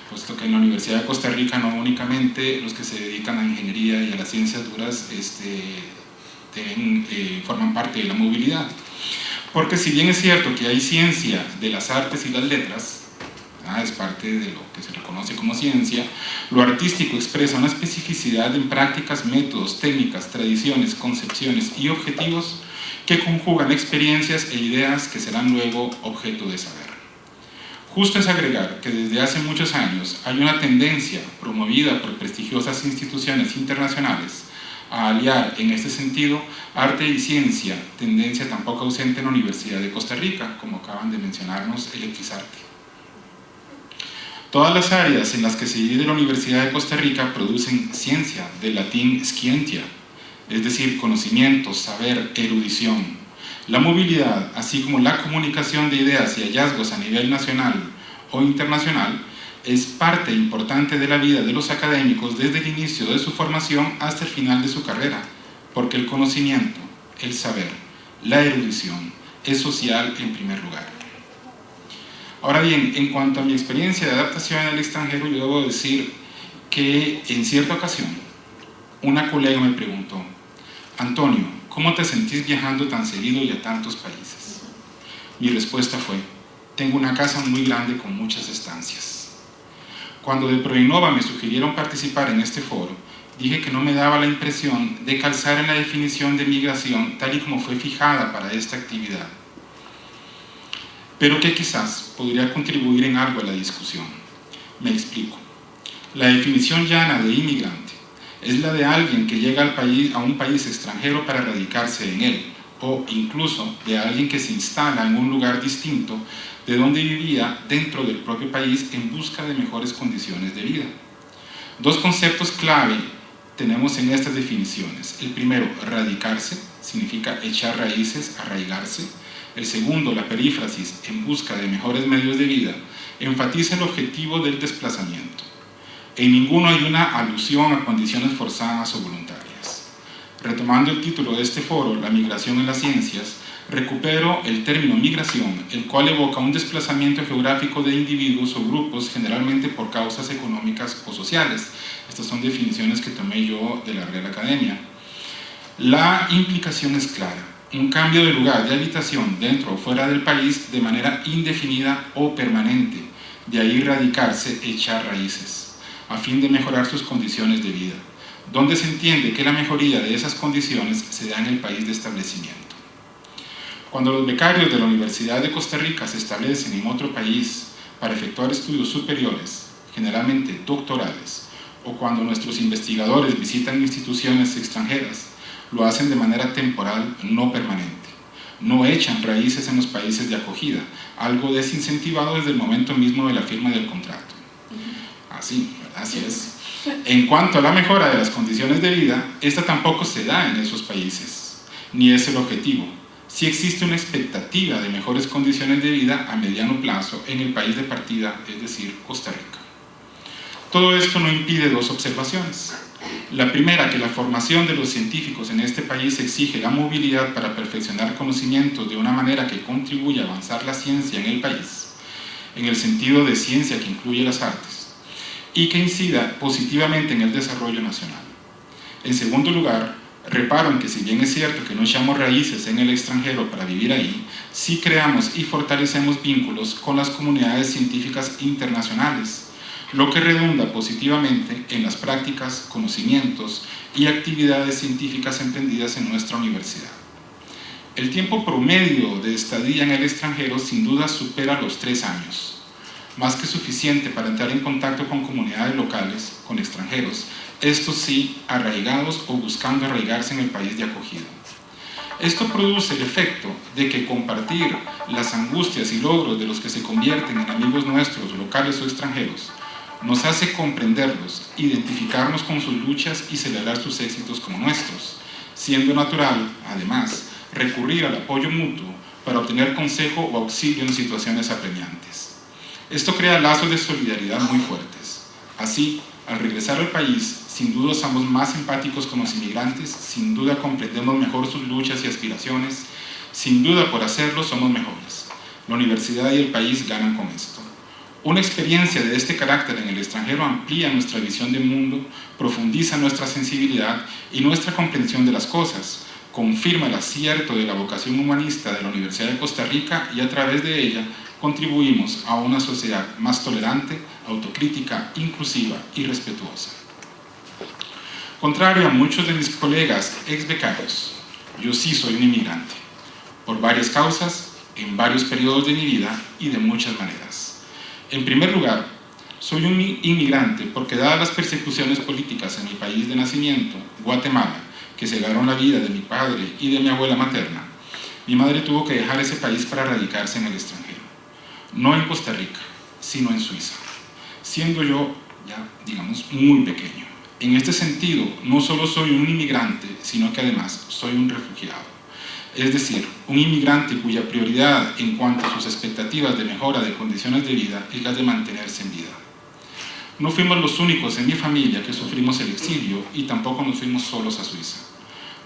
puesto que en la Universidad de Costa Rica no únicamente los que se dedican a ingeniería y a las ciencias duras forman parte de la movilidad. Porque si bien es cierto que hay ciencia de las artes y las letras, es parte de lo que se reconoce como ciencia, lo artístico expresa una especificidad en prácticas, métodos, técnicas, tradiciones, concepciones y objetivos que conjugan experiencias e ideas que serán luego objeto de saber. Justo es agregar que desde hace muchos años hay una tendencia promovida por prestigiosas instituciones internacionales a aliar en este sentido arte y ciencia, tendencia tampoco ausente en la Universidad de Costa Rica, como acaban de mencionarnos Electrizarte. Todas las áreas en las que se divide la Universidad de Costa Rica producen ciencia, del latín scientia, es decir, conocimiento, saber, erudición. La movilidad, así como la comunicación de ideas y hallazgos a nivel nacional o internacional, es parte importante de la vida de los académicos desde el inicio de su formación hasta el final de su carrera, porque el conocimiento, el saber, la erudición es social en primer lugar. Ahora bien, en cuanto a mi experiencia de adaptación en el extranjero, yo debo decir que en cierta ocasión una colega me preguntó: Antonio, ¿cómo te sentís viajando tan seguido y a tantos países? Mi respuesta fue: tengo una casa muy grande con muchas estancias. Cuando de Proinnova me sugirieron participar en este foro, dije que no me daba la impresión de calzar en la definición de migración tal y como fue fijada para esta actividad, pero que quizás podría contribuir en algo a la discusión. Me explico. La definición llana de inmigrante es la de alguien que llega a un país extranjero para radicarse en él, o incluso de alguien que se instala en un lugar distinto de donde vivía dentro del propio país en busca de mejores condiciones de vida. Dos conceptos clave tenemos en estas definiciones. El primero, radicarse, significa echar raíces, arraigarse. El segundo, la perífrasis, en busca de mejores medios de vida, enfatiza el objetivo del desplazamiento. En ninguno hay una alusión a condiciones forzadas o voluntarias. Retomando el título de este foro, La migración en las ciencias, recupero el término migración, el cual evoca un desplazamiento geográfico de individuos o grupos, generalmente por causas económicas o sociales. Estas son definiciones que tomé yo de la Real Academia. La implicación es clara: un cambio de lugar de habitación dentro o fuera del país de manera indefinida o permanente, de ahí radicarse, echar raíces, a fin de mejorar sus condiciones de vida, donde se entiende que la mejoría de esas condiciones se da en el país de establecimiento. Cuando los becarios de la Universidad de Costa Rica se establecen en otro país para efectuar estudios superiores, generalmente doctorales, o cuando nuestros investigadores visitan instituciones extranjeras, lo hacen de manera temporal, no permanente. No echan raíces en los países de acogida, algo desincentivado desde el momento mismo de la firma del contrato. Así es. En cuanto a la mejora de las condiciones de vida, esta tampoco se da en esos países, ni es el objetivo. Sí existe una expectativa de mejores condiciones de vida a mediano plazo en el país de partida, es decir, Costa Rica. Todo esto no impide dos observaciones. La primera, que la formación de los científicos en este país exige la movilidad para perfeccionar conocimientos de una manera que contribuya a avanzar la ciencia en el país, en el sentido de ciencia que incluye las artes, y que incida positivamente en el desarrollo nacional. En segundo lugar, reparo en que si bien es cierto que no echamos raíces en el extranjero para vivir ahí, sí creamos y fortalecemos vínculos con las comunidades científicas internacionales, lo que redunda positivamente en las prácticas, conocimientos y actividades científicas emprendidas en nuestra universidad. El tiempo promedio de estadía en el extranjero sin duda supera los 3 años, más que suficiente para entrar en contacto con comunidades locales, con extranjeros, estos sí arraigados o buscando arraigarse en el país de acogida. Esto produce el efecto de que compartir las angustias y logros de los que se convierten en amigos nuestros, locales o extranjeros, nos hace comprenderlos, identificarnos con sus luchas y celebrar sus éxitos como nuestros, siendo natural, además, recurrir al apoyo mutuo para obtener consejo o auxilio en situaciones apremiantes. Esto crea lazos de solidaridad muy fuertes. Así, al regresar al país, sin duda somos más empáticos con los inmigrantes, sin duda comprendemos mejor sus luchas y aspiraciones, sin duda por hacerlo somos mejores. La universidad y el país ganan con esto. Una experiencia de este carácter en el extranjero amplía nuestra visión del mundo, profundiza nuestra sensibilidad y nuestra comprensión de las cosas, confirma el acierto de la vocación humanista de la Universidad de Costa Rica y a través de ella contribuimos a una sociedad más tolerante, autocrítica, inclusiva y respetuosa. Contrario a muchos de mis colegas ex becarios, yo sí soy un inmigrante, por varias causas, en varios periodos de mi vida y de muchas maneras. En primer lugar, soy un inmigrante porque dadas las persecuciones políticas en mi país de nacimiento, Guatemala, que cegaron la vida de mi padre y de mi abuela materna, mi madre tuvo que dejar ese país para radicarse en el extranjero. No en Costa Rica, sino en Suiza, siendo yo ya, digamos, muy pequeño. En este sentido, no solo soy un inmigrante, sino que además soy un refugiado. Es decir, un inmigrante cuya prioridad en cuanto a sus expectativas de mejora de condiciones de vida es la de mantenerse en vida. No fuimos los únicos en mi familia que sufrimos el exilio y tampoco nos fuimos solos a Suiza.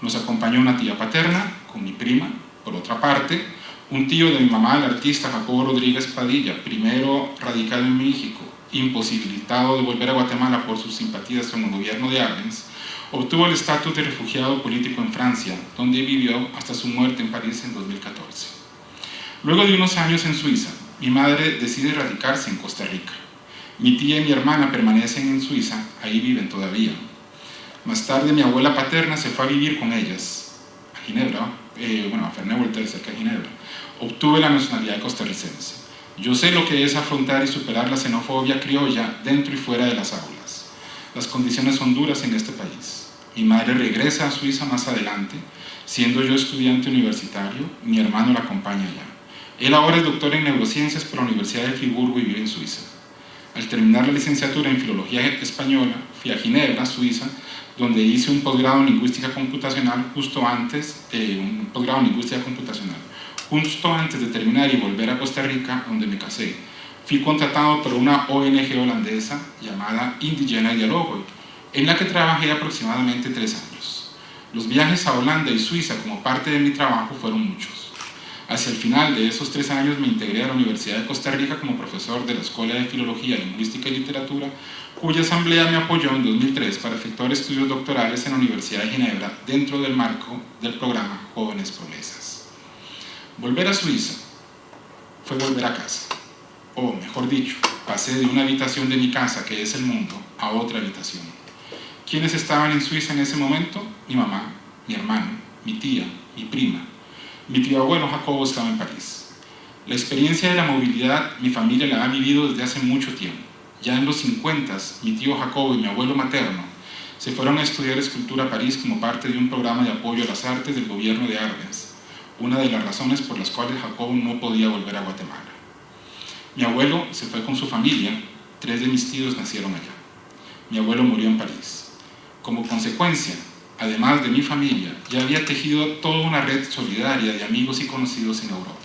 Nos acompañó una tía paterna con mi prima, por otra parte, un tío de mi mamá, el artista Jacobo Rodríguez Padilla, primero radicado en México, imposibilitado de volver a Guatemala por sus simpatías con el gobierno de Arbenz, obtuvo el estatus de refugiado político en Francia, donde vivió hasta su muerte en París en 2014. Luego de unos años en Suiza, mi madre decide radicarse en Costa Rica. Mi tía y mi hermana permanecen en Suiza, ahí viven todavía. Más tarde mi abuela paterna se fue a vivir con ellas, a Ginebra, a Ferney-Voltaire, cerca de Ginebra. Obtuve la nacionalidad costarricense. Yo sé lo que es afrontar y superar la xenofobia criolla dentro y fuera de las aulas. Las condiciones son duras en este país. Mi madre regresa a Suiza más adelante, siendo yo estudiante universitario, mi hermano la acompaña allá. Él ahora es doctor en neurociencias por la Universidad de Friburgo y vive en Suiza. Al terminar la licenciatura en Filología Española, fui a Ginebra, Suiza, donde hice un posgrado en Lingüística Computacional justo antes de terminar y volver a Costa Rica, donde me casé. Fui contratado por una ONG holandesa llamada Indigena Dialogo, en la que trabajé aproximadamente 3 años. Los viajes a Holanda y Suiza como parte de mi trabajo fueron muchos. Hacia el final de esos 3 años me integré a la Universidad de Costa Rica como profesor de la Escuela de Filología, Lingüística y Literatura, cuya asamblea me apoyó en 2003 para efectuar estudios doctorales en la Universidad de Ginebra dentro del marco del programa Jóvenes Promesas. Volver a Suiza fue volver a casa, o mejor dicho, pasé de una habitación de mi casa, que es el mundo, a otra habitación. ¿Quiénes estaban en Suiza en ese momento? Mi mamá, mi hermano, mi tía, mi prima. Mi tío abuelo Jacobo estaba en París. La experiencia de la movilidad mi familia la ha vivido desde hace mucho tiempo. Ya en los 50, mi tío Jacobo y mi abuelo materno se fueron a estudiar escultura a París como parte de un programa de apoyo a las artes del gobierno de Arbenz, una de las razones por las cuales Jacobo no podía volver a Guatemala. Mi abuelo se fue con su familia, 3 de mis tíos nacieron allá. Mi abuelo murió en París. Como consecuencia, además de mi familia, ya había tejido toda una red solidaria de amigos y conocidos en Europa.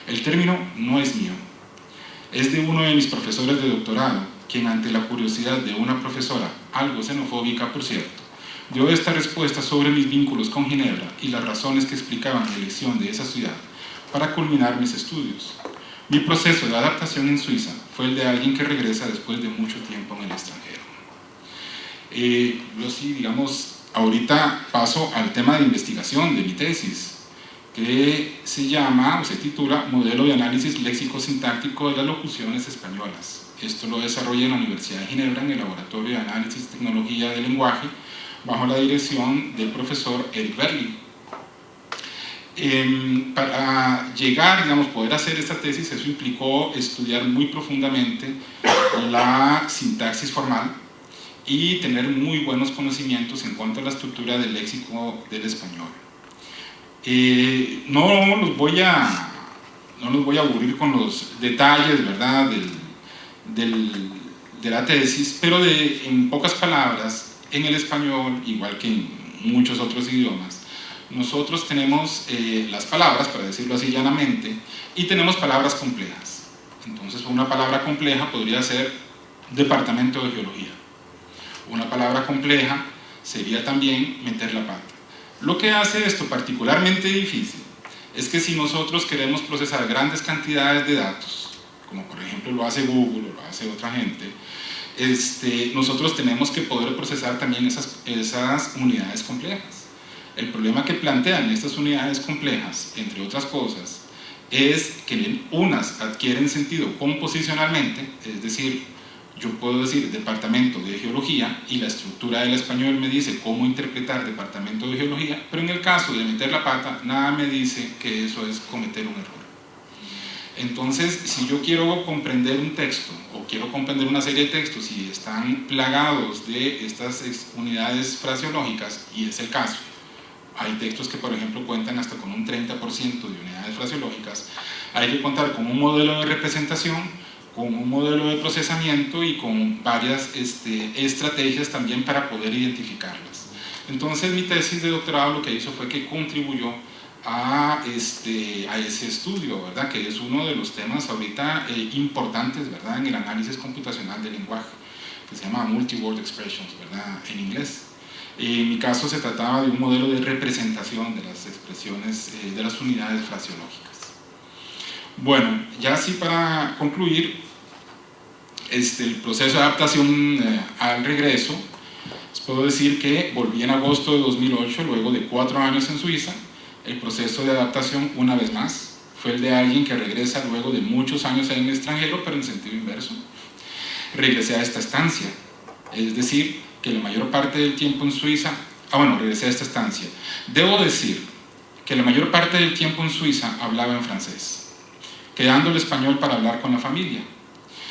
El término no es mío, es de uno de mis profesores de doctorado, quien ante la curiosidad de una profesora, algo xenofóbica por cierto, dio esta respuesta sobre mis vínculos con Ginebra y las razones que explicaban la elección de esa ciudad para culminar mis estudios. Mi proceso de adaptación en Suiza fue el de alguien que regresa después de mucho tiempo en el extranjero. Yo sí, digamos, ahorita paso al tema de investigación de mi tesis, que se llama, o se titula, Modelo de análisis léxico-sintáctico de las locuciones españolas. Esto lo desarrollé en la Universidad de Ginebra, en el Laboratorio de Análisis y Tecnología del Lenguaje, bajo la dirección del profesor Eric Berling. Para llegar, digamos, poder hacer esta tesis, eso implicó estudiar muy profundamente la sintaxis formal y tener muy buenos conocimientos en cuanto a la estructura del léxico del español. No los voy a aburrir con los detalles, ¿verdad?, de la tesis, pero en pocas palabras, en el español, igual que en muchos otros idiomas, nosotros tenemos las palabras, para decirlo así llanamente, y tenemos palabras complejas. Entonces, una palabra compleja podría ser departamento de geología. Una palabra compleja sería también meter la pata. Lo que hace esto particularmente difícil es que si nosotros queremos procesar grandes cantidades de datos, como por ejemplo lo hace Google o lo hace otra gente, nosotros tenemos que poder procesar también esas unidades complejas. El problema que plantean estas unidades complejas, entre otras cosas, es que unas adquieren sentido composicionalmente, es decir, yo puedo decir departamento de geología y la estructura del español me dice cómo interpretar departamento de geología, pero en el caso de meter la pata, nada me dice que eso es cometer un error. Entonces, si yo quiero comprender un texto o quiero comprender una serie de textos y están plagados de estas unidades fraseológicas, y es el caso, hay textos que por ejemplo cuentan hasta con un 30% de unidades fraseológicas, hay que contar con un modelo de representación, con un modelo de procesamiento y con varias estrategias también para poder identificarlas. Entonces mi tesis de doctorado lo que hizo fue que contribuyó a ese estudio, ¿verdad? Que es uno de los temas ahorita importantes, ¿verdad? En el análisis computacional del lenguaje, que se llama Multi-Word Expressions, ¿verdad? En inglés. En mi caso se trataba de un modelo de representación de las expresiones, de las unidades fraseológicas. Bueno, ya así para concluir, el proceso de adaptación al regreso, les puedo decir que volví en agosto de 2008, luego de 4 años en Suiza. El proceso de adaptación, una vez más, fue el de alguien que regresa luego de muchos años en el extranjero, pero en sentido inverso. Regresé a esta estancia, es decir, que la mayor parte del tiempo en Suiza, regresé a esta estancia. Debo decir que la mayor parte del tiempo en Suiza hablaba en francés, quedando el español para hablar con la familia.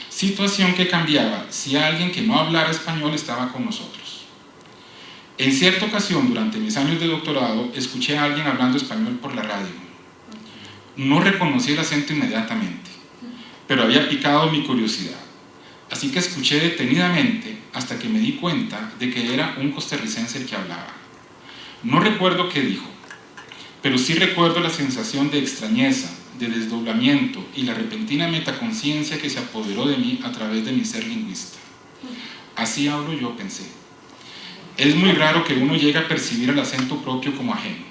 Situación que cambiaba si alguien que no hablara español estaba con nosotros. En cierta ocasión, durante mis años de doctorado, escuché a alguien hablando español por la radio. No reconocí el acento inmediatamente, pero había picado mi curiosidad. Así que escuché detenidamente hasta que me di cuenta de que era un costarricense el que hablaba. No recuerdo qué dijo, pero sí recuerdo la sensación de extrañeza, de desdoblamiento y la repentina metaconciencia que se apoderó de mí a través de mi ser lingüista. Así hablo yo, pensé. Es muy raro que uno llegue a percibir el acento propio como ajeno.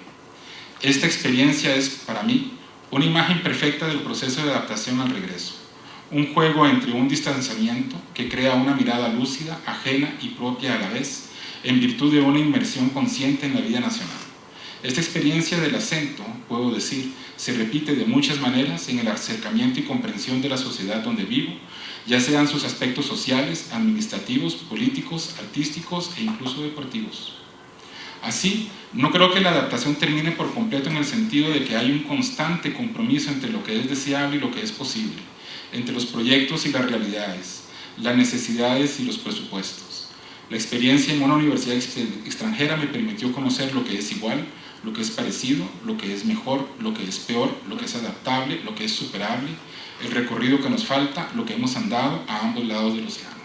Esta experiencia es, para mí, una imagen perfecta del proceso de adaptación al regreso. Un juego entre un distanciamiento que crea una mirada lúcida, ajena y propia a la vez, en virtud de una inmersión consciente en la vida nacional. Esta experiencia del acento, puedo decir, se repite de muchas maneras en el acercamiento y comprensión de la sociedad donde vivo, ya sean sus aspectos sociales, administrativos, políticos, artísticos e incluso deportivos. Así, no creo que la adaptación termine por completo en el sentido de que hay un constante compromiso entre lo que es deseable y lo que es posible, entre los proyectos y las realidades, las necesidades y los presupuestos. La experiencia en una universidad extranjera me permitió conocer lo que es igual, lo que es parecido, lo que es mejor, lo que es peor, lo que es adaptable, lo que es superable, el recorrido que nos falta, lo que hemos andado a ambos lados del océano.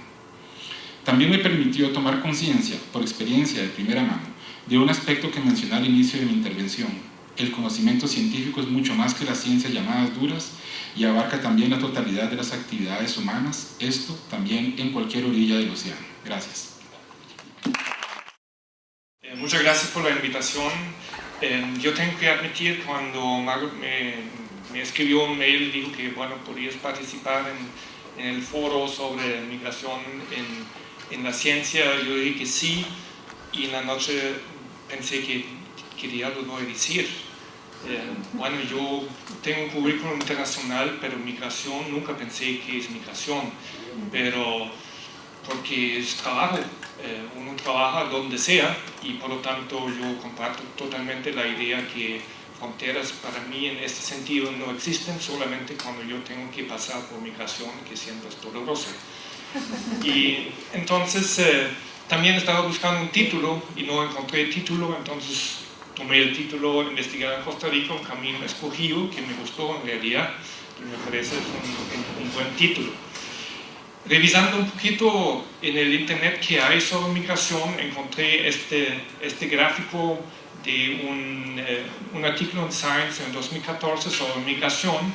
También me permitió tomar conciencia, por experiencia de primera mano, de un aspecto que mencioné al inicio de mi intervención. El conocimiento científico es mucho más que las ciencias llamadas duras y abarca también la totalidad de las actividades humanas, esto también en cualquier orilla del océano. Gracias. Muchas gracias por la invitación. Yo tengo que admitir, cuando Margot me escribió un mail, dijo que podías participar en el foro sobre migración en la ciencia, yo dije que sí, y en la noche pensé que quería lo voy a decir. Yo tengo un currículum internacional, pero migración nunca pensé que es migración, pero porque es trabajo, uno trabaja donde sea, y por lo tanto yo comparto totalmente la idea que fronteras para mí en este sentido no existen, solamente cuando yo tengo que pasar por migración, que siempre es doloroso. Y entonces también estaba buscando un título y no encontré título, entonces tomé el título Investigar en Costa Rica, un camino escogido, que me gustó en realidad, y me parece un buen título. Revisando un poquito en el internet que hay sobre migración, encontré este gráfico de un artículo en Science en 2014 sobre migración,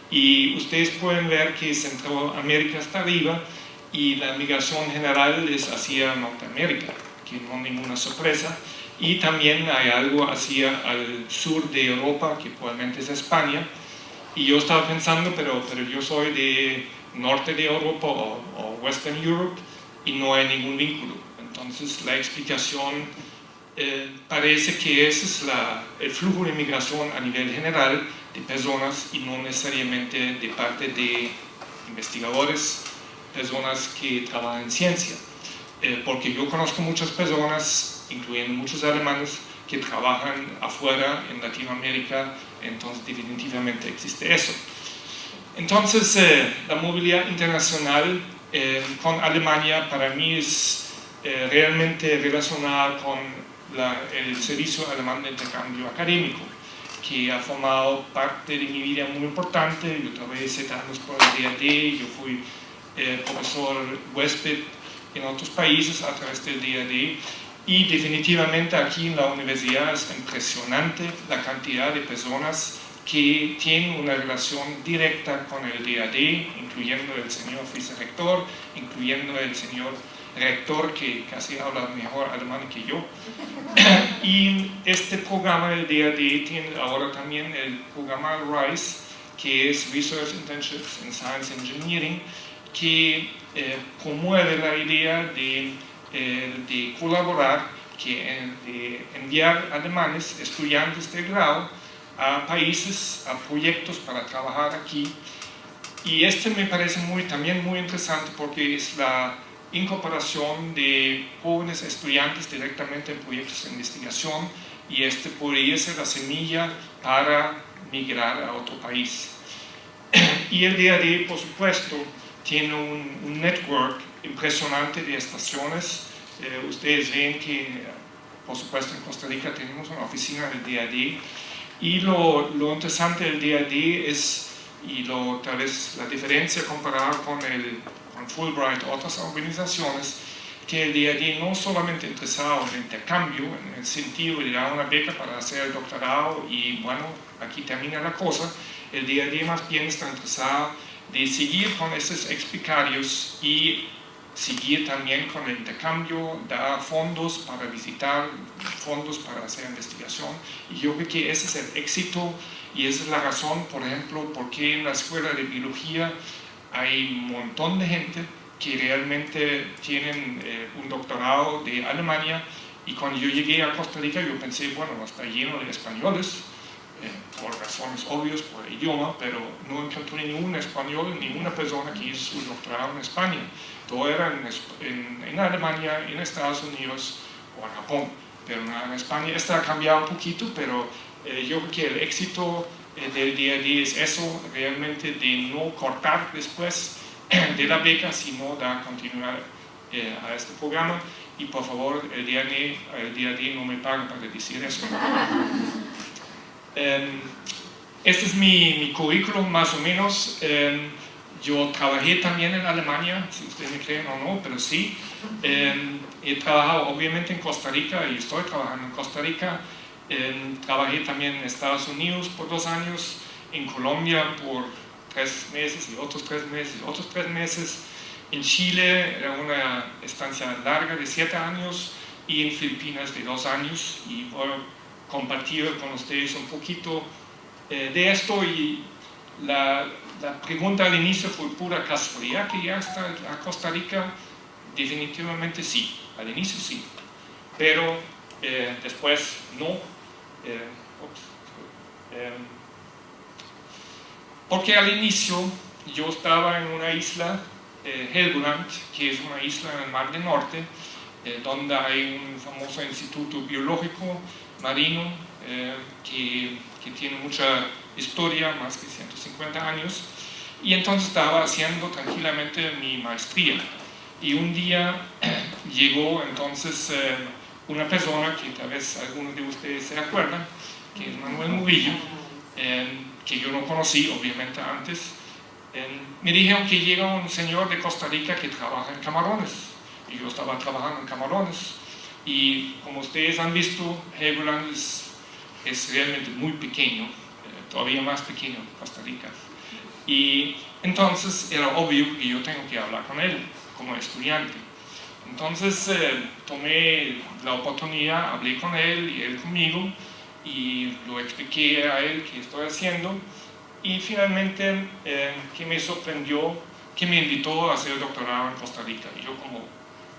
y ustedes pueden ver que Centroamérica está arriba y la migración general es hacia Norteamérica, que no es ninguna sorpresa, y también hay algo hacia al sur de Europa, que probablemente es España. Y yo estaba pensando, pero yo soy de norte de Europa o Western Europe y no hay ningún vínculo. Entonces la explicación parece que ese es el flujo de migración a nivel general de personas y no necesariamente de parte de investigadores, personas que trabajan en ciencia. Porque yo conozco muchas personas, incluyendo muchos alemanes, que trabajan afuera en Latinoamérica, entonces definitivamente existe eso. Entonces la movilidad internacional con Alemania para mí es realmente relacionada con el Servicio Alemán de Intercambio Académico, que ha formado parte de mi vida muy importante. Yo trabajé 7 años por el DAD, yo fui profesor huésped en otros países a través del DAD, Y definitivamente aquí en la universidad es impresionante la cantidad de personas que tienen una relación directa con el DAD, incluyendo el señor vicerrector, incluyendo el señor rector, que casi habla mejor alemán que yo. Y este programa del DAD tiene ahora también el programa RISE, que es Research Internships in Science Engineering, que promueve la idea de colaborar, de enviar alemanes, estudiantes de grado, a países, a proyectos para trabajar aquí. Y este me parece también muy interesante porque es la incorporación de jóvenes estudiantes directamente en proyectos de investigación, y este podría ser la semilla para migrar a otro país. Y el DAD, por supuesto, tiene un network impresionante de estaciones. Ustedes ven que, por supuesto, en Costa Rica tenemos una oficina del DAD, y lo interesante del DAD es, y tal vez la diferencia comparada con Fulbright o otras organizaciones, que el DAD no solamente interesado en intercambio, en el sentido de dar una beca para hacer el doctorado y bueno, aquí termina la cosa. El DAD más bien está interesado de seguir con esos explicarios y seguir también con el intercambio, dar fondos para visitar, fondos para hacer investigación. Y yo creo que ese es el éxito, y esa es la razón, por ejemplo, por qué en la escuela de biología hay un montón de gente que realmente tienen un doctorado de Alemania. Y cuando yo llegué a Costa Rica, yo pensé, bueno, está lleno de españoles, por razones obvias, por el idioma, pero no encontré ningún español, ninguna persona que hizo su doctorado en España. Todo era en Alemania, en Estados Unidos o en Japón, pero en España. Esto ha cambiado un poquito, pero yo creo que el éxito del DAD es eso, realmente de no cortar después de la beca, sino de continuar a este programa. Y por favor, el DAD no me paga para decir eso. Este es mi currículum más o menos. Yo trabajé también en Alemania, si ustedes me creen o no, pero sí. He trabajado obviamente en Costa Rica y estoy trabajando en Costa Rica. Trabajé también en Estados Unidos por 2 años, en Colombia por 3 meses y otros 3 meses y otros 3 meses. En Chile era una estancia larga de 7 años, y en Filipinas de 2 años. Y voy a compartir con ustedes un poquito de esto. Y la pregunta al inicio fue pura casualidad que ya está a Costa Rica. Definitivamente sí, al inicio sí, pero después no. Porque al inicio yo estaba en una isla, Helgoland, que es una isla en el Mar del Norte, donde hay un famoso instituto biológico marino que tiene mucha historia, más de 150 años, y entonces estaba haciendo tranquilamente mi maestría. Y un día llegó entonces una persona que tal vez algunos de ustedes se acuerdan, que es Manuel Murillo, que yo no conocí obviamente antes. Me dijeron que llega un señor de Costa Rica que trabaja en camarones, y yo estaba trabajando en camarones. Y como ustedes han visto, Helgoland es realmente muy pequeño, todavía más pequeño que Costa Rica. Y entonces era obvio que yo tengo que hablar con él como estudiante. Entonces tomé la oportunidad, hablé con él y él conmigo, y lo expliqué a él qué estoy haciendo. Y finalmente, que me sorprendió, que me invitó a hacer el doctorado en Costa Rica. Y yo como,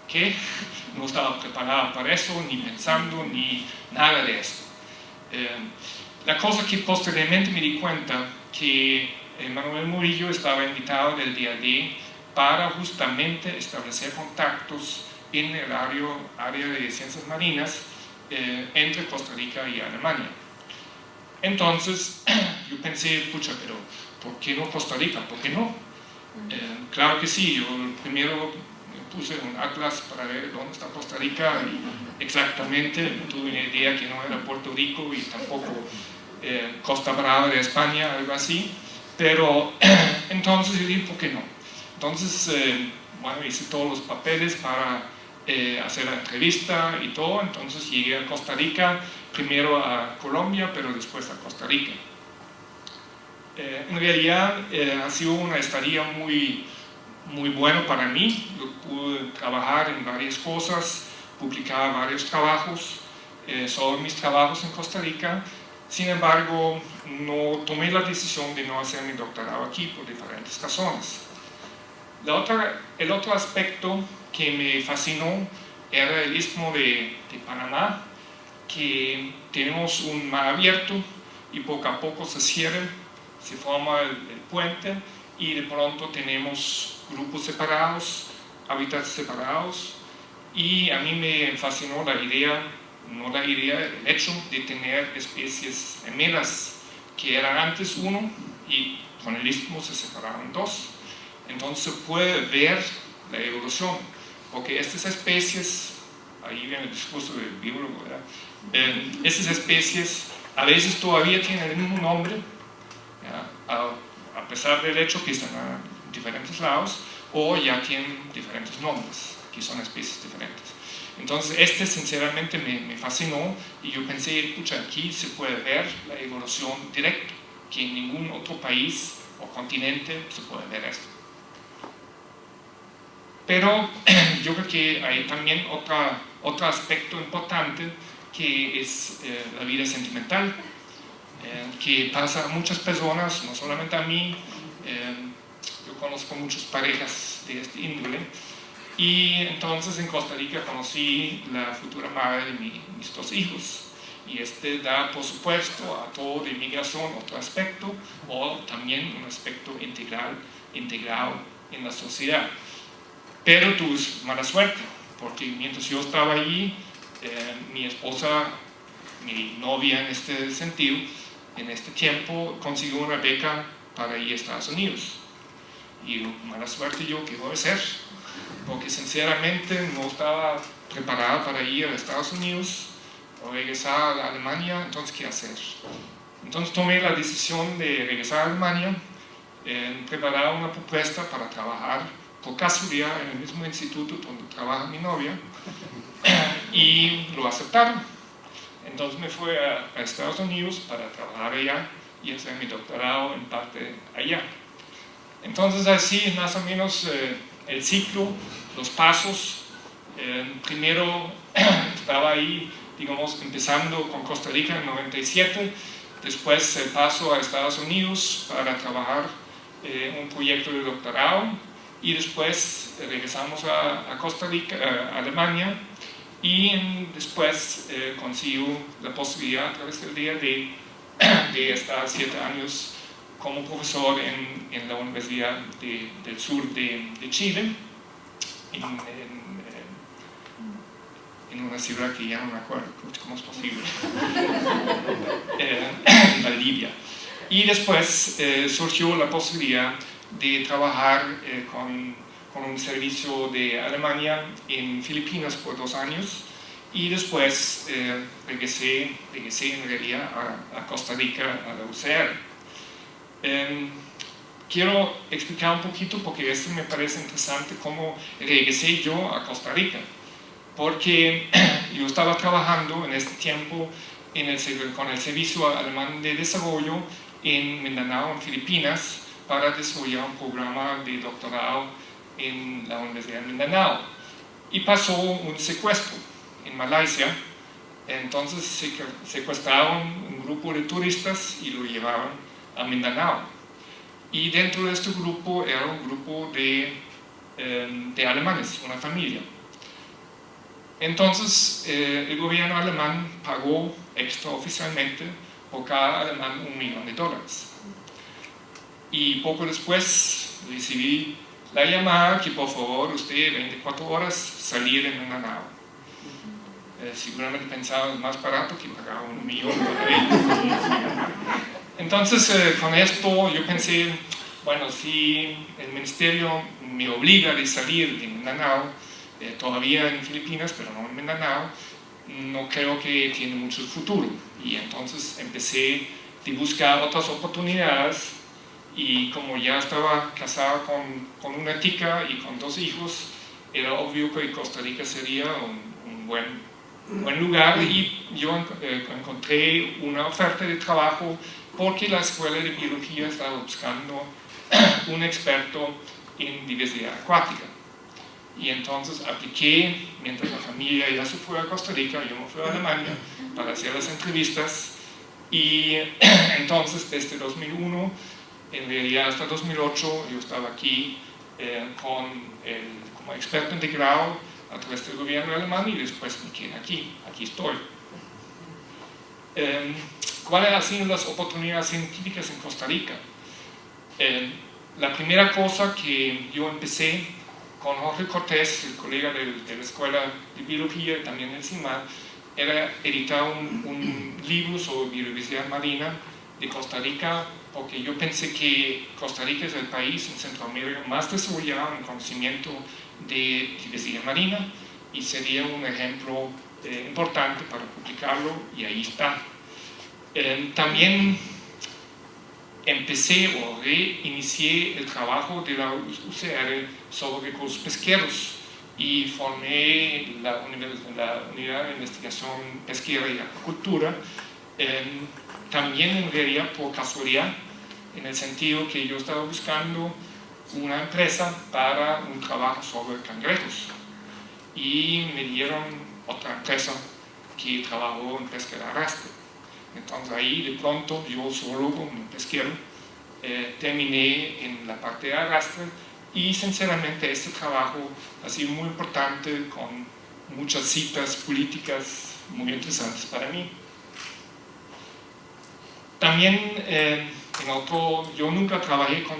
¿qué? No estaba preparada para eso, ni pensando, ni nada de eso. La cosa que posteriormente me di cuenta que Manuel Murillo estaba invitado del DAD para justamente establecer contactos en el área de ciencias marinas entre Costa Rica y Alemania. Entonces yo pensé, pucha, pero ¿por qué no Costa Rica? ¿Por qué no? Claro que sí, yo primero puse un atlas para ver dónde está Costa Rica, y exactamente tuve una idea que no era Puerto Rico y tampoco Costa Brava de España, algo así. Pero entonces yo dije, ¿por qué no? Entonces, bueno, hice todos los papeles para hacer la entrevista y todo. Entonces llegué a Costa Rica, primero a Colombia, pero después a Costa Rica. En realidad ha sido una estadía muy bueno para mí. Yo pude trabajar en varias cosas, publicar varios trabajos sobre mis trabajos en Costa Rica. Sin embargo, no tomé la decisión de no hacer mi doctorado aquí por diferentes razones. El otro aspecto que me fascinó era el istmo de Panamá, que tenemos un mar abierto y poco a poco se cierra, se forma el puente y de pronto tenemos grupos separados, hábitats separados, y a mí me fascinó el hecho de tener especies gemelas que eran antes uno y con el istmo se separaron dos. Entonces se puede ver la evolución, porque estas especies, ahí viene el discurso del biólogo, ¿verdad? Estas especies a veces todavía tienen el mismo nombre, a pesar del hecho que están en diferentes lados, o ya tienen diferentes nombres, que son especies diferentes. Entonces sinceramente me fascinó y yo pensé, pucha, aquí se puede ver la evolución directa, que en ningún otro país o continente se puede ver esto. Pero yo creo que hay también otro aspecto importante, que es la vida sentimental, que pasa a muchas personas, no solamente a mí. Yo conozco muchas parejas de este índole, y entonces en Costa Rica conocí la futura madre de mis dos hijos, y da por supuesto a todo de inmigración otro aspecto, o también un aspecto integrado en la sociedad. Pero tuve mala suerte, porque mientras yo estaba allí, mi esposa, mi novia en este sentido, en este tiempo consiguió una beca para ir a Estados Unidos. Y mala suerte yo, ¿qué voy a hacer? Porque sinceramente no estaba preparada para ir a Estados Unidos o regresar a Alemania. Entonces, ¿qué hacer? Entonces tomé la decisión de regresar a Alemania, preparar una propuesta para trabajar por casualidad en el mismo instituto donde trabaja mi novia, y lo aceptaron. Entonces me fui a Estados Unidos para trabajar allá y hacer mi doctorado en parte allá. Entonces así más o menos el ciclo, los pasos. Primero estaba ahí, digamos, empezando con Costa Rica en 97, después el paso a Estados Unidos para trabajar un proyecto de doctorado, y después regresamos a Costa Rica, a Alemania, y después consigo la posibilidad a través del día de estar 7 años como profesor en la Universidad del Sur de Chile, en una ciudad que ya no me acuerdo cómo es posible, en Valdivia. Y después surgió la posibilidad de trabajar con un servicio de Alemania en Filipinas por 2 años, y después regresé en realidad a Costa Rica, a la UCR. Quiero explicar un poquito, porque esto me parece interesante, cómo regresé yo a Costa Rica, porque yo estaba trabajando en este tiempo con el Servicio Alemán de Desarrollo en Mindanao, en Filipinas, para desarrollar un programa de doctorado en la Universidad de Mindanao. Y pasó un secuestro en Malasia. Entonces secuestraron un grupo de turistas y lo llevaron a Mindanao. Y dentro de este grupo era un grupo de alemanes, una familia. Entonces el gobierno alemán pagó extraoficialmente por cada alemán $1 millón. Y poco después recibí la llamada que por favor usted 24 horas salir en Mindanao. Seguramente pensaba, es más barato que pagar $1 millón para ellos. Entonces con esto yo pensé, bueno, si el ministerio me obliga a salir de Mindanao, todavía en Filipinas, pero no en Mindanao, no creo que tiene mucho futuro. Y entonces empecé a buscar otras oportunidades. Y como ya estaba casado con una tica y con 2 hijos, era obvio que Costa Rica sería un buen lugar, y yo encontré una oferta de trabajo porque la Escuela de Biología estaba buscando un experto en diversidad acuática. Y entonces apliqué, mientras la familia ya se fue a Costa Rica, yo me fui a Alemania para hacer las entrevistas, y entonces desde 2001, en realidad hasta 2008, yo estaba aquí como experto integrado a través del gobierno alemán, y después me quedé aquí estoy. ¿Cuáles han sido las oportunidades científicas en Costa Rica? La primera cosa que yo empecé con Jorge Cortés, el colega de la Escuela de Biología y también del CIMAD, era editar un libro sobre biodiversidad marina de Costa Rica, porque yo pensé que Costa Rica es el país en Centroamérica más desarrollado en conocimiento de diversidad marina, y sería un ejemplo importante para publicarlo, y ahí está. También reinicié el trabajo de la UCR sobre recursos pesqueros, y formé la unidad de investigación pesquera y acuicultura, también en realidad por casualidad, en el sentido que yo estaba buscando una empresa para un trabajo sobre cangrejos, y me dieron otra empresa que trabajó en pesca de arrastre. Entonces ahí de pronto yo solo como pesquero terminé en la parte de arrastre, y sinceramente este trabajo ha sido muy importante, con muchas citas políticas muy interesantes para mí. También yo nunca trabajé con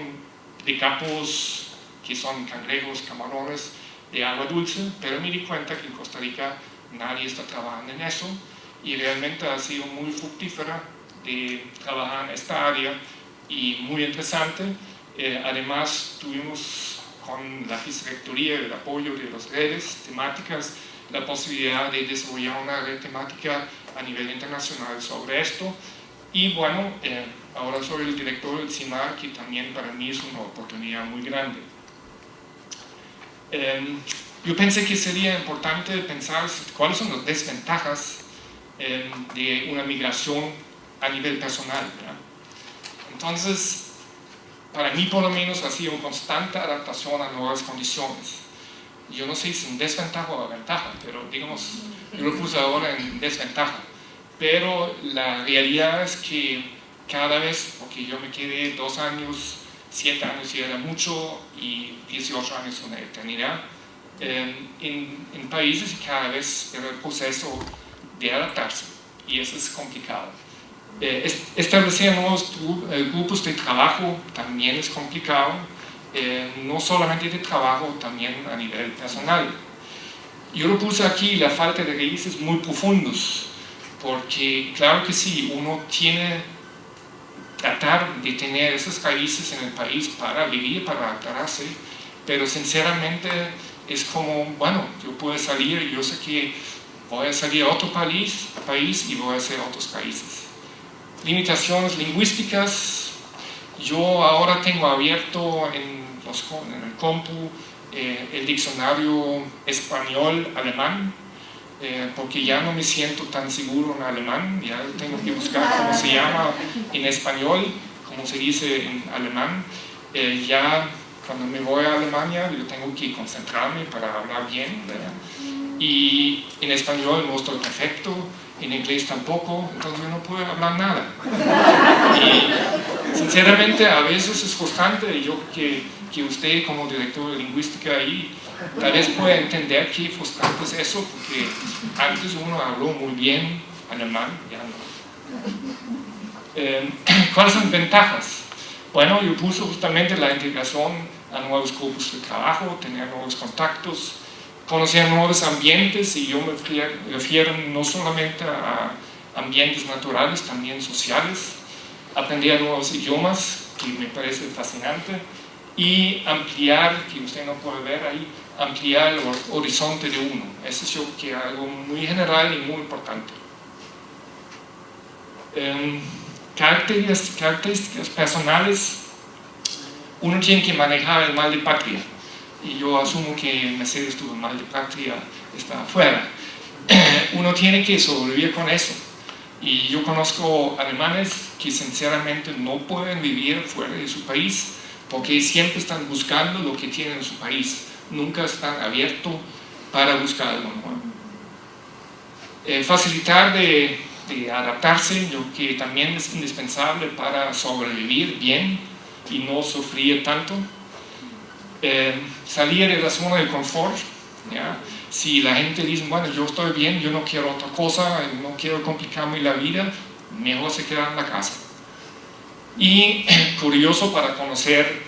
decapos que son cangrejos, camarones de agua dulce, pero me di cuenta que en Costa Rica nadie está trabajando en eso, y realmente ha sido muy fructífera de trabajar en esta área y muy interesante. Además tuvimos con la Vicerrectoría y el apoyo de las redes temáticas la posibilidad de desarrollar una red temática a nivel internacional sobre esto, y bueno, ahora soy el director del CIMAR, que también para mí es una oportunidad muy grande. Yo pensé que sería importante pensar cuáles son las desventajas de una migración a nivel personal, ¿verdad? Entonces, para mí por lo menos ha sido una constante adaptación a nuevas condiciones. Yo no sé si es desventaja o ventaja, pero digamos, yo lo puse ahora en desventaja. Pero la realidad es que cada vez, porque yo me quedé 2 años, 7 años y era mucho, y 18 años una eternidad, en países, y cada vez era el proceso de adaptarse, y eso es complicado. Establecer nuevos grupos de trabajo también es complicado, no solamente de trabajo, también a nivel personal. Yo lo puse aquí, la falta de raíces muy profundos, porque claro que sí, uno tiene que tratar de tener esas raíces en el país para vivir, para adaptarse, pero sinceramente es como, bueno, yo puedo salir, y yo sé que voy a salir a otro país y voy a hacer otros países. Limitaciones lingüísticas. Yo ahora tengo abierto en el compu el diccionario español-alemán, porque ya no me siento tan seguro en alemán, ya tengo que buscar cómo se llama en español, cómo se dice en alemán. Ya cuando me voy a Alemania yo tengo que concentrarme para hablar bien, ¿verdad? Y en español no estoy perfecto, en inglés tampoco, entonces no puedo hablar nada. Y sinceramente a veces es frustrante. Yo que usted como director de lingüística ahí tal vez pueda entender qué frustrante es eso, porque antes uno habló muy bien alemán, ya no. ¿Cuáles son ventajas? Bueno, yo puse justamente la integración a nuevos grupos de trabajo, tener nuevos contactos, conocer nuevos ambientes, y yo me refiero no solamente a ambientes naturales, también sociales, aprender nuevos idiomas, que me parece fascinante, y ampliar, que usted no puede ver ahí, ampliar el horizonte de uno. Eso es yo creo que algo muy general y muy importante. Características personales. Uno tiene que manejar el mal de patria. y yo asumo que Mercedes tuvo mal de patria, está afuera. Uno tiene que sobrevivir con eso. Y yo conozco alemanes que sinceramente no pueden vivir fuera de su país porque siempre están buscando lo que tienen en su país. Nunca están abiertos para buscar algo nuevo. Facilitar de adaptarse, yo creo que también es indispensable para sobrevivir bien y no sufrir tanto. Salir de la zona de confort, ¿ya? Si la gente dice, bueno, yo estoy bien, yo no quiero otra cosa, no quiero complicarme la vida, mejor se queda en la casa. Y curioso para conocer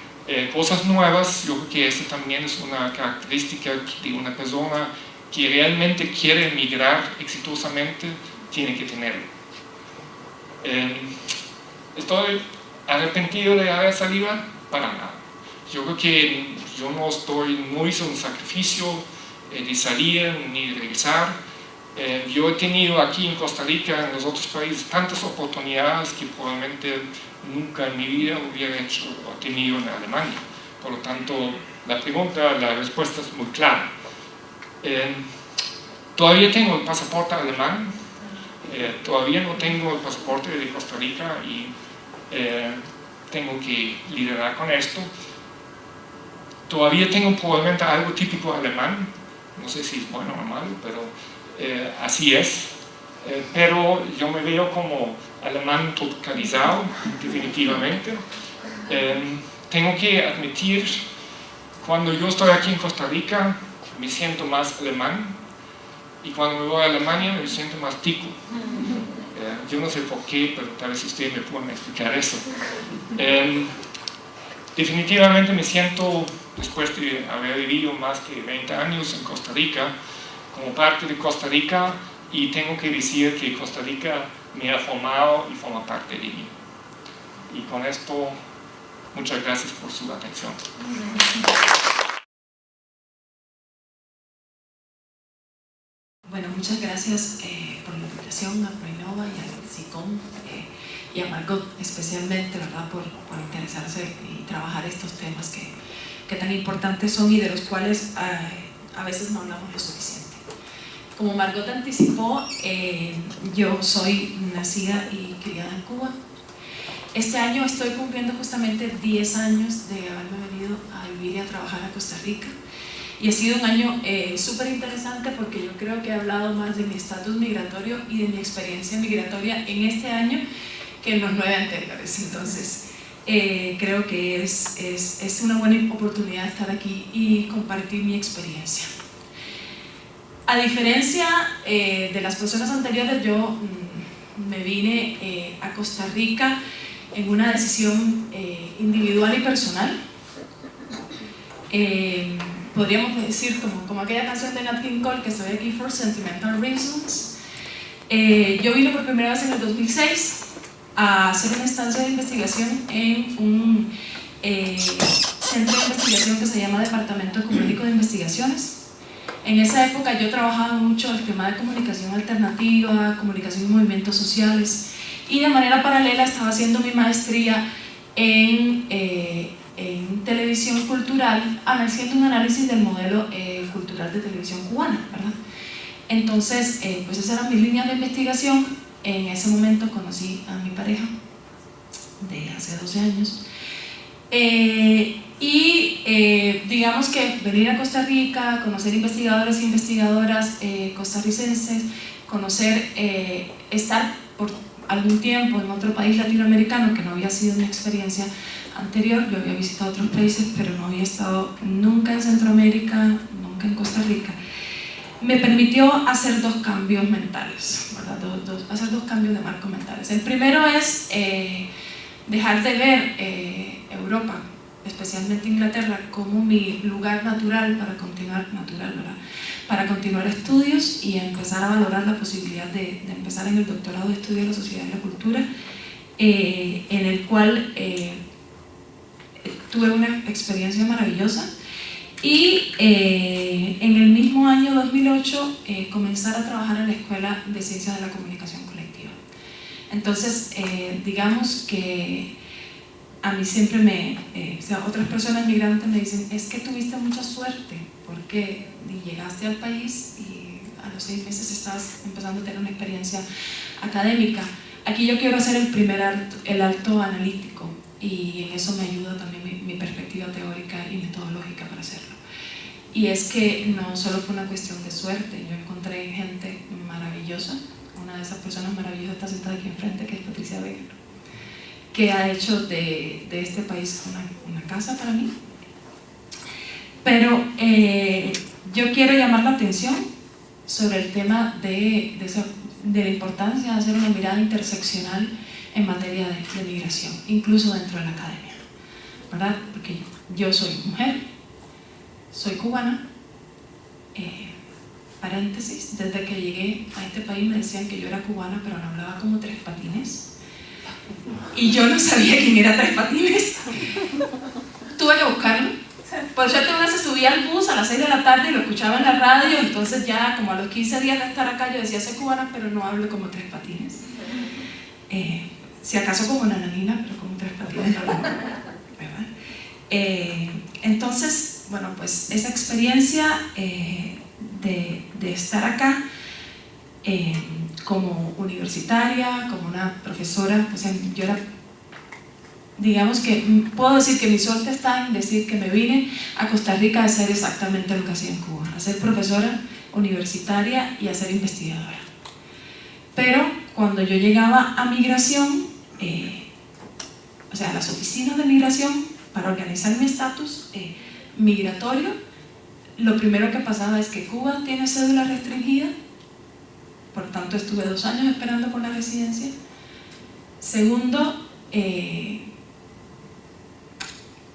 cosas nuevas, yo creo que esta también es una característica de una persona que realmente quiere emigrar exitosamente, tiene que tenerlo. ¿Estoy arrepentido de haber salido? Para nada. Yo creo que yo no hice un sacrificio de salir ni de regresar. Yo he tenido aquí en Costa Rica, en los otros países, tantas oportunidades que probablemente nunca en mi vida hubiera hecho o tenido en Alemania. Por lo tanto, la respuesta es muy clara. Todavía tengo el pasaporte alemán, todavía no tengo el pasaporte de Costa Rica y tengo que lidiar con esto. Todavía tengo probablemente algo típico alemán, no sé si es bueno o malo, pero así es. Pero yo me veo como alemán tropicalizado, definitivamente. Tengo que admitir, cuando yo estoy aquí en Costa Rica, me siento más alemán, y cuando me voy a Alemania me siento más tico. Yo no sé por qué, pero tal vez ustedes me pueden explicar eso. Definitivamente me siento, después de haber vivido más que 20 años en Costa Rica, como parte de Costa Rica, y tengo que decir que Costa Rica me ha formado y forma parte de mí. Y con esto, muchas gracias por su atención. Bueno, muchas gracias por la invitación a Proinova y al SICOM y a Margot especialmente, ¿verdad?, por interesarse y trabajar estos temas que tan importantes son y de los cuales a veces no hablamos lo suficiente. Como Margot anticipó, yo soy nacida y criada en Cuba. Este año estoy cumpliendo justamente 10 años de haberme venido a vivir y a trabajar a Costa Rica. Y ha sido un año súper interesante porque yo creo que he hablado más de mi estatus migratorio y de mi experiencia migratoria en este año que en los 9 anteriores. Entonces, creo que es una buena oportunidad estar aquí y compartir mi experiencia. A diferencia de las personas anteriores, yo me vine a Costa Rica en una decisión individual y personal. Podríamos decir, como aquella canción de Nat King Cole, que estoy aquí for sentimental reasons. Yo vine por primera vez en el 2006 a hacer una estancia de investigación en un centro de investigación que se llama Departamento Ecuménico de Investigaciones. En esa época yo trabajaba mucho el tema de comunicación alternativa, comunicación y movimientos sociales, y de manera paralela estaba haciendo mi maestría en televisión cultural, haciendo un análisis del modelo cultural de televisión cubana, ¿verdad? Entonces, pues esas eran mis líneas de investigación. En ese momento conocí a mi pareja de hace 12 años. Digamos que venir a Costa Rica, conocer investigadores e investigadoras costarricenses, estar por algún tiempo en otro país latinoamericano, que no había sido mi experiencia anterior. Yo había visitado otros países, pero no había estado nunca en Centroamérica, nunca en Costa Rica. Me permitió hacer 2 cambios mentales, ¿verdad? Hacer 2 cambios de marco mentales. El primero es dejar de ver Europa, especialmente Inglaterra, como mi lugar natural para continuar, para continuar estudios, y empezar a valorar la posibilidad de empezar en el doctorado de estudio de la sociedad y la cultura, en el cual tuve una experiencia maravillosa. Y en el mismo año 2008 comenzar a trabajar en la Escuela de Ciencias de la Comunicación Colectiva. Entonces, digamos que a mí siempre o sea, otras personas migrantes me dicen, es que tuviste mucha suerte, porque llegaste al país y a los 6 meses estás empezando a tener una experiencia académica. Aquí yo quiero hacer el alto analítico, y en eso me ayuda también mi perspectiva teórica y metodológica para hacerlo. Y es que no solo fue una cuestión de suerte, yo encontré gente maravillosa. Una de esas personas maravillosas está sentada aquí enfrente, que es Patricia Vega, que ha hecho de este país una casa para mí. Pero yo quiero llamar la atención sobre el tema de la importancia de hacer una mirada interseccional en materia de migración, incluso dentro de la academia, ¿verdad? Porque yo soy mujer, soy cubana, paréntesis, desde que llegué a este país me decían que yo era cubana, pero no hablaba como Tres Patines, y yo no sabía quién era Tres Patines. Tuve que buscarlo. Por suerte una se subía al bus a las 6 de la tarde y lo escuchaba en la radio, entonces ya como a los 15 días de estar acá yo decía, soy cubana, pero no hablo como Tres Patines. Si acaso como Nananina, pero como Tres Patines no, ¿verdad? Entonces, bueno, pues esa experiencia de estar acá como universitaria, como una profesora, o sea, yo era, digamos que puedo decir que mi suerte está en decir que me vine a Costa Rica a hacer exactamente lo que hacía en Cuba, a ser profesora universitaria y a ser investigadora. Pero cuando yo llegaba a migración, o sea, a las oficinas de migración, para organizar mi estatus migratorio, lo primero que pasaba es que Cuba tiene cédula restringida, por tanto estuve 2 años esperando por la residencia. Segundo,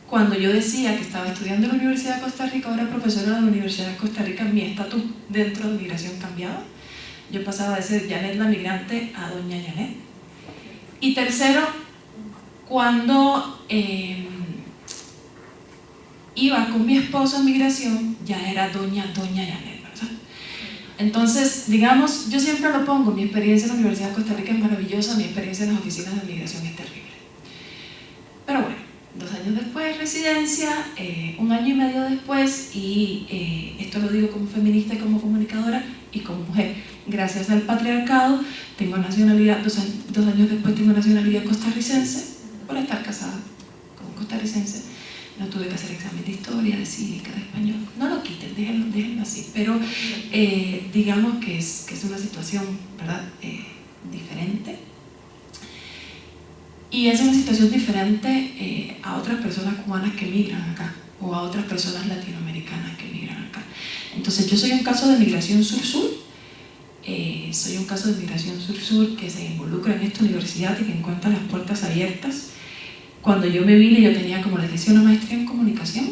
cuando yo decía que estaba estudiando en la Universidad de Costa Rica, ahora profesora de la Universidad de Costa Rica, mi estatus dentro de migración cambiaba. Yo pasaba de ser Janet la migrante a Doña Janet. Y tercero, cuando iba con mi esposo a migración, ya era Doña Janet, ¿verdad? Entonces, digamos, yo siempre lo pongo, mi experiencia en la Universidad de Costa Rica es maravillosa, mi experiencia en las oficinas de migración es terrible. Pero bueno, 2 años después, residencia, 1 año y medio después, y esto lo digo como feminista y como comunicadora y como mujer. Gracias al patriarcado, tengo nacionalidad, 2 años después tengo nacionalidad costarricense, por estar casada con un costarricense. No tuve que hacer examen de historia, de cívica, de español. No lo quiten, déjenlo así. Pero digamos que es una situación, ¿verdad? Diferente. Y es una situación diferente a otras personas cubanas que migran acá, o a otras personas latinoamericanas que migran acá. Entonces yo soy un caso de migración sur-sur, soy un caso de migración sur-sur que se involucra en esta universidad y que encuentra las puertas abiertas. Cuando yo me vine, yo tenía, como les decía, una maestría en comunicación.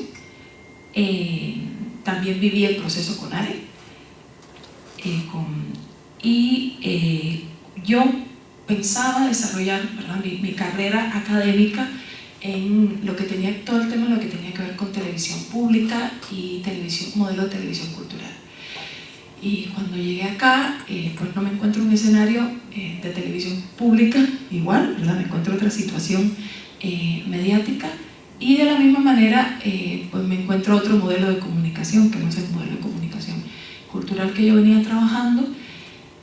También viví el proceso con ARE. Yo pensaba desarrollar, ¿verdad?, mi carrera académica en lo que tenía, todo el tema en lo que tenía que ver con televisión pública y modelo de televisión cultural. Y cuando llegué acá, pues no me encuentro en un escenario de televisión pública igual, ¿verdad? Me encuentro en otra situación mediática, y de la misma manera pues me encuentro otro modelo de comunicación que no es el modelo de comunicación cultural que yo venía trabajando,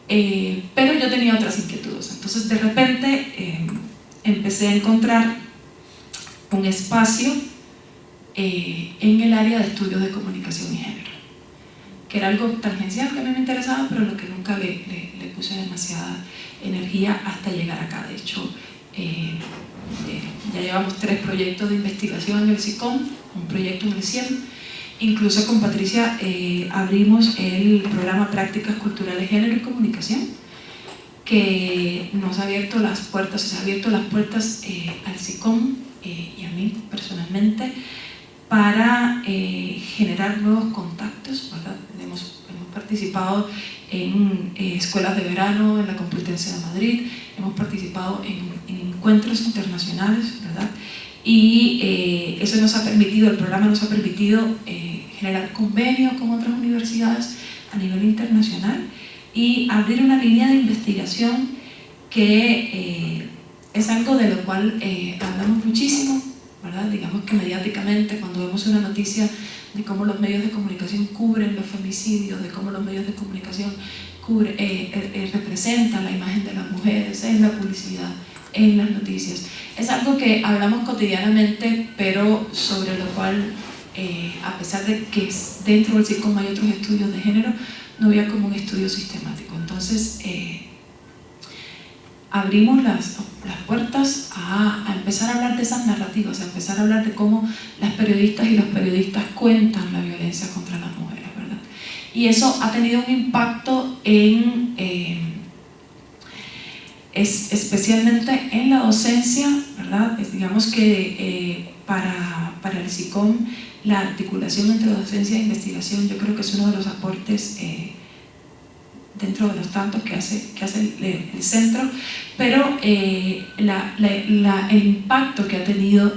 pero yo tenía otras inquietudes. Entonces de repente empecé a encontrar un espacio en el área de estudios de comunicación y género, que era algo tangencial que a mí me interesaba, pero lo que nunca le puse demasiada energía hasta llegar acá. De hecho, ya llevamos 3 proyectos de investigación en el SICOM, un proyecto en el CIEM. Incluso con Patricia abrimos el programa Prácticas Culturales, Género y Comunicación, que nos ha abierto las puertas, o sea, ha abierto las puertas al SICOM y a mí personalmente para generar nuevos contactos, ¿verdad? Hemos participado en escuelas de verano en la Complutense de Madrid, hemos participado en encuentros internacionales, ¿verdad? Y eso nos ha permitido, el programa nos ha permitido generar convenios con otras universidades a nivel internacional y abrir una línea de investigación que es algo de lo cual hablamos muchísimo, ¿verdad? Digamos que mediáticamente, cuando vemos una noticia de cómo los medios de comunicación cubren los femicidios, de cómo los medios de comunicación representan la imagen de las mujeres en la publicidad, en las noticias. Es algo que hablamos cotidianamente, pero sobre lo cual, a pesar de que dentro del CICOM hay otros estudios de género, no había como un estudio sistemático. Entonces, abrimos las puertas a empezar a hablar de esas narrativas, a empezar a hablar de cómo las periodistas y los periodistas cuentan la violencia contra las mujeres, ¿verdad? Y eso ha tenido un impacto especialmente en la docencia, ¿verdad? Digamos que para el CICOM la articulación entre docencia e investigación yo creo que es uno de los aportes dentro de los tantos que hace el centro, pero el impacto que ha tenido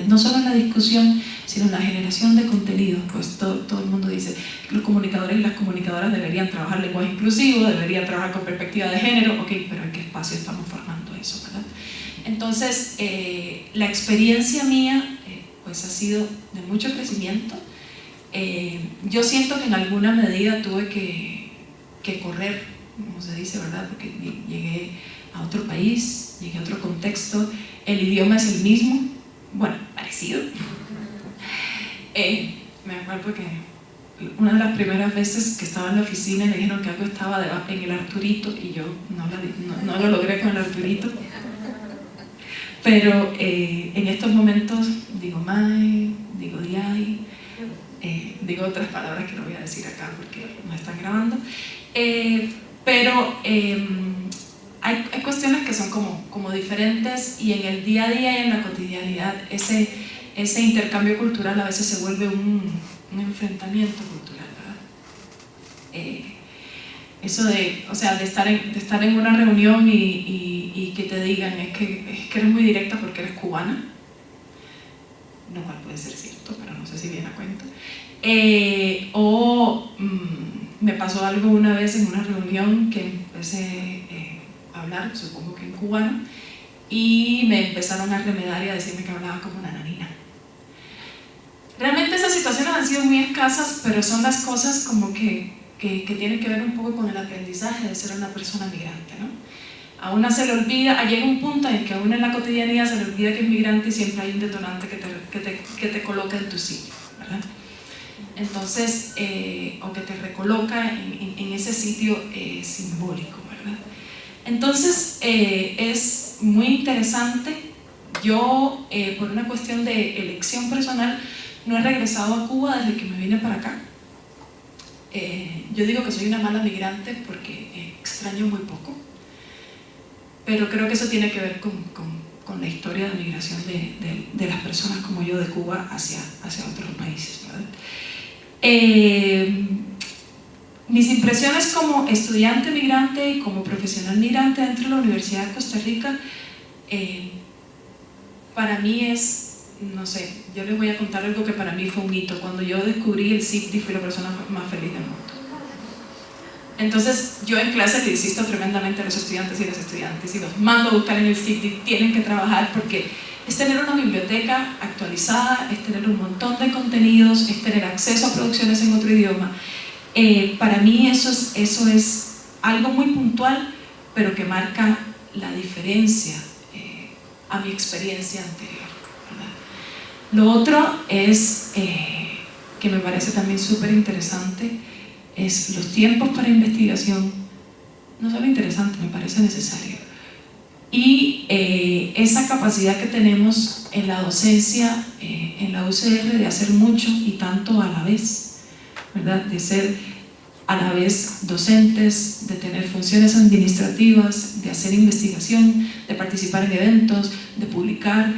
no solo en la discusión, sino en la generación de contenido. Pues todo el mundo dice que los comunicadores y las comunicadoras deberían trabajar lenguaje inclusivo, deberían trabajar con perspectiva de género, ok, pero ¿en qué espacio estamos formando eso, verdad? Entonces, la experiencia mía pues ha sido de mucho crecimiento. Yo siento que en alguna medida tuve que correr, como se dice, ¿verdad? Porque llegué a otro país, llegué a otro contexto, el idioma es el mismo, bueno, parecido. Me acuerdo que una de las primeras veces que estaba en la oficina me dijeron que algo estaba en el Arturito y yo no lo logré con el Arturito. Pero en estos momentos digo mae, digo diay, digo otras palabras que no voy a decir acá porque no están grabando. Pero hay cuestiones que son como diferentes, y en el día a día y en la cotidianidad ese intercambio cultural a veces se vuelve un enfrentamiento cultural, ¿verdad? Eso de estar en una reunión y que te digan es que eres muy directa porque eres cubana, lo cual puede ser cierto, pero no sé si viene a cuento. Me pasó algo una vez en una reunión que empecé a hablar, supongo que en cubano, y me empezaron a remedar y a decirme que hablaba como una nanina. Realmente esas situaciones han sido muy escasas, pero son las cosas como que tienen que ver un poco con el aprendizaje de ser una persona migrante, ¿no? A una se le olvida, llega un punto en que a una en la cotidianidad se le olvida que es migrante y siempre hay un detonante que te coloca en tu sitio, ¿verdad? Entonces, o que te recoloca en ese sitio simbólico, ¿verdad? Entonces, es muy interesante. Yo, por una cuestión de elección personal, no he regresado a Cuba desde que me vine para acá. Yo digo que soy una mala migrante porque extraño muy poco, pero creo que eso tiene que ver con la historia de migración de las personas como yo de Cuba hacia otros países, ¿verdad? Mis impresiones como estudiante migrante y como profesional migrante dentro de la Universidad de Costa Rica, para mí es, no sé, yo les voy a contar algo que para mí fue un hito. Cuando yo descubrí el CICDI fui la persona más feliz del mundo. Entonces yo en clase le insisto tremendamente a los estudiantes y las estudiantes y los mando a buscar en el CICDI, tienen que trabajar porque es tener una biblioteca actualizada, es tener un montón de contenidos, es tener acceso a producciones en otro idioma. Para mí eso es algo muy puntual, pero que marca la diferencia a mi experiencia anterior, ¿verdad? Lo otro es, que me parece también súper interesante, es los tiempos para investigación. No solo interesante, me parece necesario. Y esa capacidad que tenemos en la docencia, en la UCR, de hacer mucho y tanto a la vez, ¿verdad? De ser a la vez docentes, de tener funciones administrativas, de hacer investigación, de participar en eventos, de publicar.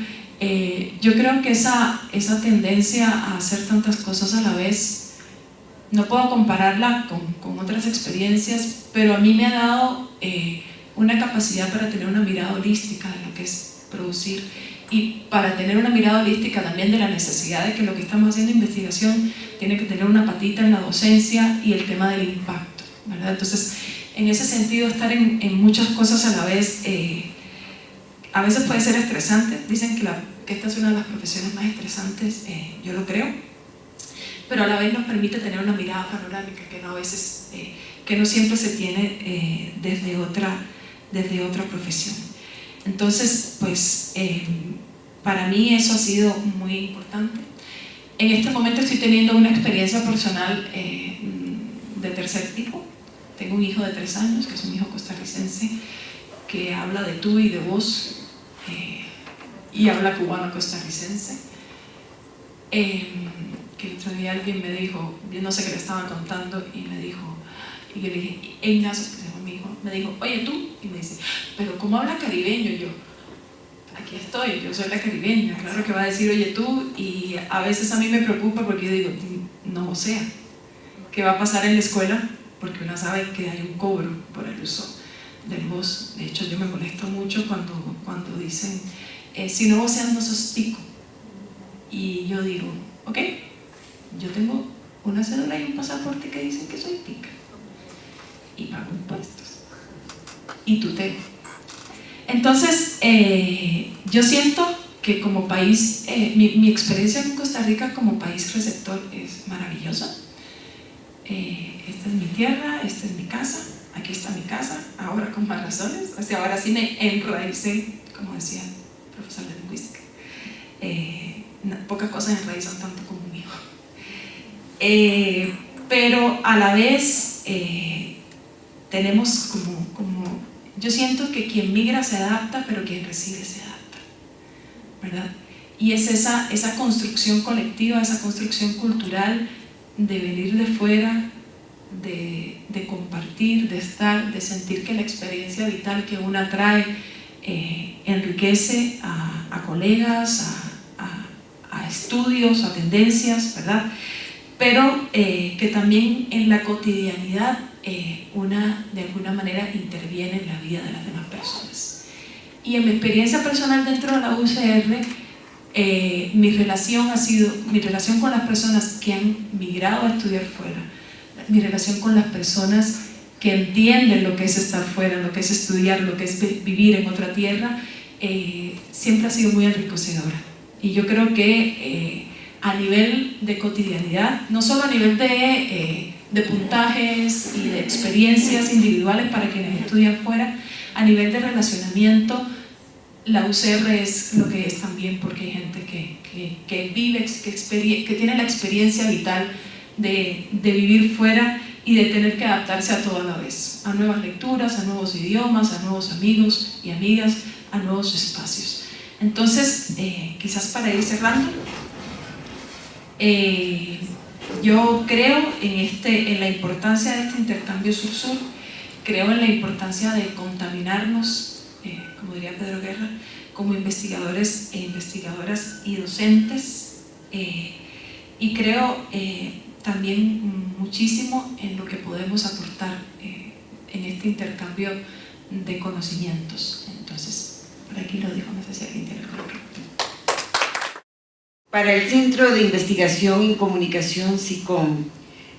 Yo creo que esa tendencia a hacer tantas cosas a la vez, no puedo compararla con otras experiencias, pero a mí me ha dado una capacidad para tener una mirada holística de lo que es producir, y para tener una mirada holística también de la necesidad de que lo que estamos haciendo investigación tiene que tener una patita en la docencia y el tema del impacto, ¿verdad? Entonces, en ese sentido, estar en muchas cosas a la vez a veces puede ser estresante. Dicen que esta es una de las profesiones más estresantes, yo lo creo, pero a la vez nos permite tener una mirada panorámica que no a veces, que no siempre se tiene desde otra profesión. Entonces, pues para mí eso ha sido muy importante. En este momento estoy teniendo una experiencia personal de tercer tipo. Tengo un hijo de 3 años, que es un hijo costarricense, que habla de tú y de vos, y habla cubano costarricense. Que el otro día alguien me dijo, yo no sé qué le estaba contando, y me dijo, y yo le dije, Ignacio, que se llama mi hijo, me dijo, oye tú, y me dice, pero ¿cómo habla caribeño? Y yo, aquí estoy, yo soy la caribeña, claro que va a decir oye tú, y a veces a mí me preocupa porque yo digo, no, o sea, ¿qué va a pasar en la escuela? Porque uno sabe que hay un cobro por el uso del vos. De hecho, yo me molesto mucho cuando dicen, si no voceas no sos tico. Y yo digo, ok, yo tengo una cédula y un pasaporte que dicen que soy tica, y pago impuestos, y tutelo. Entonces, yo siento que como país, mi experiencia en Costa Rica como país receptor es maravillosa. Esta es mi tierra, esta es mi casa, aquí está mi casa, ahora con más razones, o sea, ahora sí me enraicé, como decía el profesor de lingüística. Pocas cosas enraizan tanto como un hijo. Pero a la vez tenemos como yo siento que quien migra se adapta, pero quien recibe se adapta, ¿verdad? Y es esa construcción colectiva, esa construcción cultural de venir de fuera, de compartir, de estar, de sentir que la experiencia vital que una trae enriquece a colegas, a estudios, a tendencias, ¿verdad? Pero que también en la cotidianidad una de alguna manera interviene en la vida de las demás personas. Y en mi experiencia personal dentro de la UCR, mi relación con las personas que han migrado a estudiar fuera, mi relación con las personas que entienden lo que es estar fuera, lo que es estudiar, lo que es vivir en otra tierra, siempre ha sido muy enriquecedora. Y yo creo que a nivel de cotidianidad, no solo a nivel de puntajes y de experiencias individuales para quienes estudian fuera, a nivel de relacionamiento, la UCR es lo que es también, porque hay gente que vive, que tiene la experiencia vital de vivir fuera y de tener que adaptarse a todo a la vez, a nuevas lecturas, a nuevos idiomas, a nuevos amigos y amigas, a nuevos espacios. Entonces, quizás para ir cerrando, yo creo en la importancia de este intercambio sur-sur, creo en la importancia de contaminarnos, como diría Pedro Guerra, como investigadores e investigadoras y docentes, y creo también muchísimo en lo que podemos aportar en este intercambio de conocimientos. Entonces, por aquí lo dijo, no sé si alguien tiene alguna pregunta. Para el Centro de Investigación en Comunicación SICOM,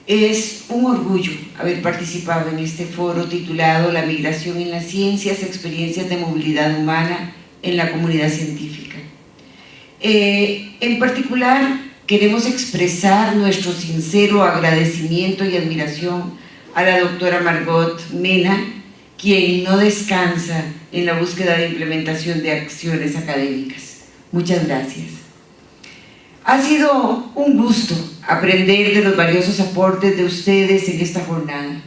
es un orgullo haber participado en este foro titulado La migración en las ciencias, experiencias de movilidad humana en la comunidad científica. En particular, queremos expresar nuestro sincero agradecimiento y admiración a la doctora Margot Mena, quien no descansa en la búsqueda de implementación de acciones académicas. Muchas gracias. Ha sido un gusto aprender de los valiosos aportes de ustedes en esta jornada.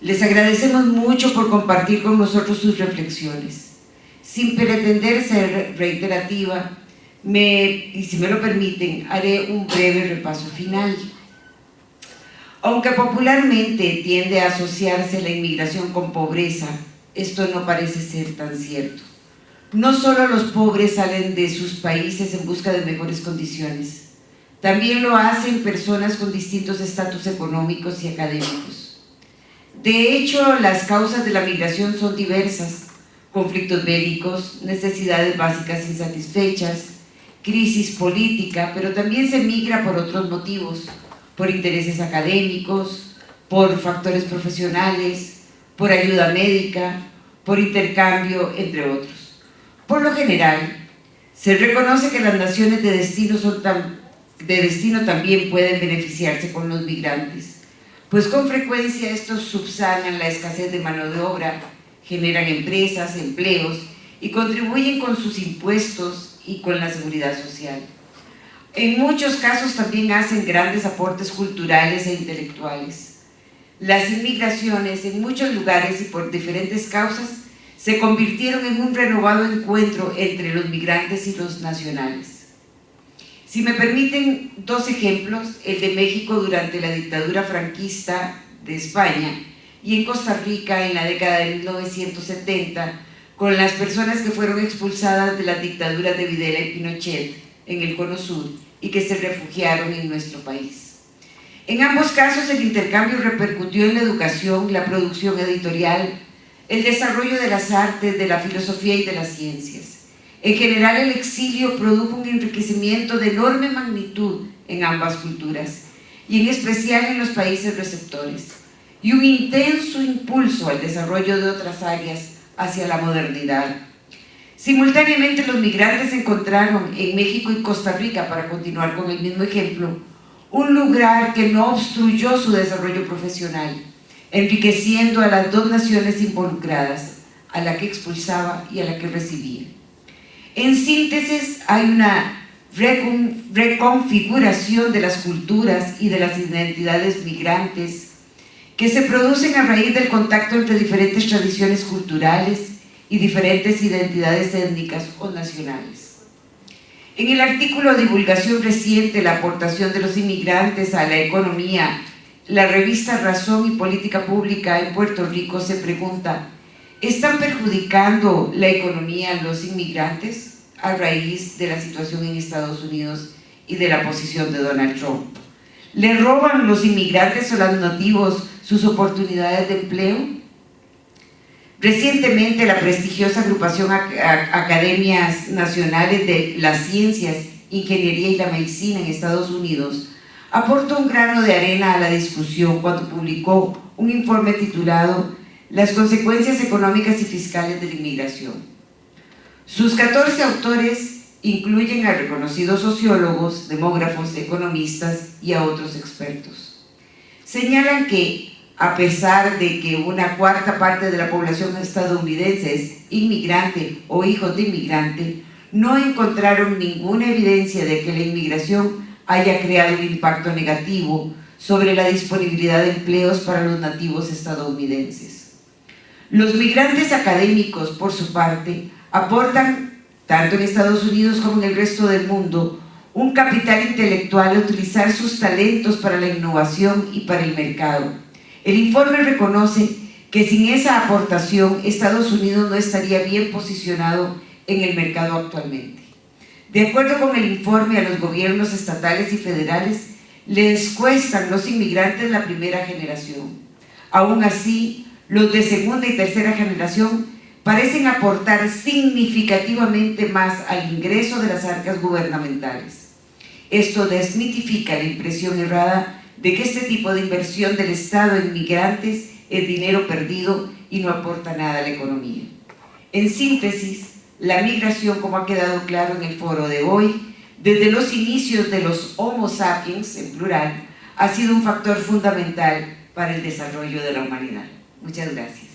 Les agradecemos mucho por compartir con nosotros sus reflexiones. Sin pretender ser reiterativa, y si me lo permiten, haré un breve repaso final. Aunque popularmente tiende a asociarse la inmigración con pobreza, esto no parece ser tan cierto. No solo los pobres salen de sus países en busca de mejores condiciones, también lo hacen personas con distintos estatus económicos y académicos. De hecho, las causas de la migración son diversas: conflictos bélicos, necesidades básicas insatisfechas, crisis política, pero también se migra por otros motivos, por intereses académicos, por factores profesionales, por ayuda médica, por intercambio, entre otros. Por lo general, se reconoce que las naciones de destino también pueden beneficiarse con los migrantes, pues con frecuencia estos subsanan la escasez de mano de obra, generan empresas, empleos y contribuyen con sus impuestos y con la seguridad social. En muchos casos también hacen grandes aportes culturales e intelectuales. Las inmigraciones en muchos lugares y por diferentes causas se convirtieron en un renovado encuentro entre los migrantes y los nacionales. Si me permiten dos ejemplos, el de México durante la dictadura franquista de España y en Costa Rica en la década de 1970, con las personas que fueron expulsadas de las dictaduras de Videla y Pinochet en el Cono Sur y que se refugiaron en nuestro país. En ambos casos el intercambio repercutió en la educación, la producción editorial, el desarrollo de las artes, de la filosofía y de las ciencias. En general, el exilio produjo un enriquecimiento de enorme magnitud en ambas culturas, y en especial en los países receptores, y un intenso impulso al desarrollo de otras áreas hacia la modernidad. Simultáneamente, los migrantes encontraron en México y Costa Rica, para continuar con el mismo ejemplo, un lugar que no obstruyó su desarrollo profesional, enriqueciendo a las dos naciones involucradas, a la que expulsaba y a la que recibía. En síntesis, hay una reconfiguración de las culturas y de las identidades migrantes que se producen a raíz del contacto entre diferentes tradiciones culturales y diferentes identidades étnicas o nacionales. En el artículo de divulgación reciente, la aportación de los inmigrantes a la economía, la revista Razón y Política Pública en Puerto Rico se pregunta: ¿están perjudicando la economía los inmigrantes a raíz de la situación en Estados Unidos y de la posición de Donald Trump? ¿Le roban los inmigrantes o los nativos sus oportunidades de empleo? Recientemente, la prestigiosa agrupación Academias Nacionales de las Ciencias, Ingeniería y la Medicina en Estados Unidos aportó un grano de arena a la discusión cuando publicó un informe titulado Las consecuencias económicas y fiscales de la inmigración. Sus 14 autores incluyen a reconocidos sociólogos, demógrafos, economistas y a otros expertos. Señalan que, a pesar de que una cuarta parte de la población estadounidense es inmigrante o hijos de inmigrante, no encontraron ninguna evidencia de que la inmigración haya creado un impacto negativo sobre la disponibilidad de empleos para los nativos estadounidenses. Los migrantes académicos, por su parte, aportan, tanto en Estados Unidos como en el resto del mundo, un capital intelectual a utilizar sus talentos para la innovación y para el mercado. El informe reconoce que sin esa aportación, Estados Unidos no estaría bien posicionado en el mercado actualmente. De acuerdo con el informe, a los gobiernos estatales y federales les cuestan los inmigrantes la primera generación. Aún así, los de segunda y tercera generación parecen aportar significativamente más al ingreso de las arcas gubernamentales. Esto desmitifica la impresión errada de que este tipo de inversión del Estado en migrantes es dinero perdido y no aporta nada a la economía. En síntesis, la migración, como ha quedado claro en el foro de hoy, desde los inicios de los Homo sapiens, en plural, ha sido un factor fundamental para el desarrollo de la humanidad. Muchas gracias.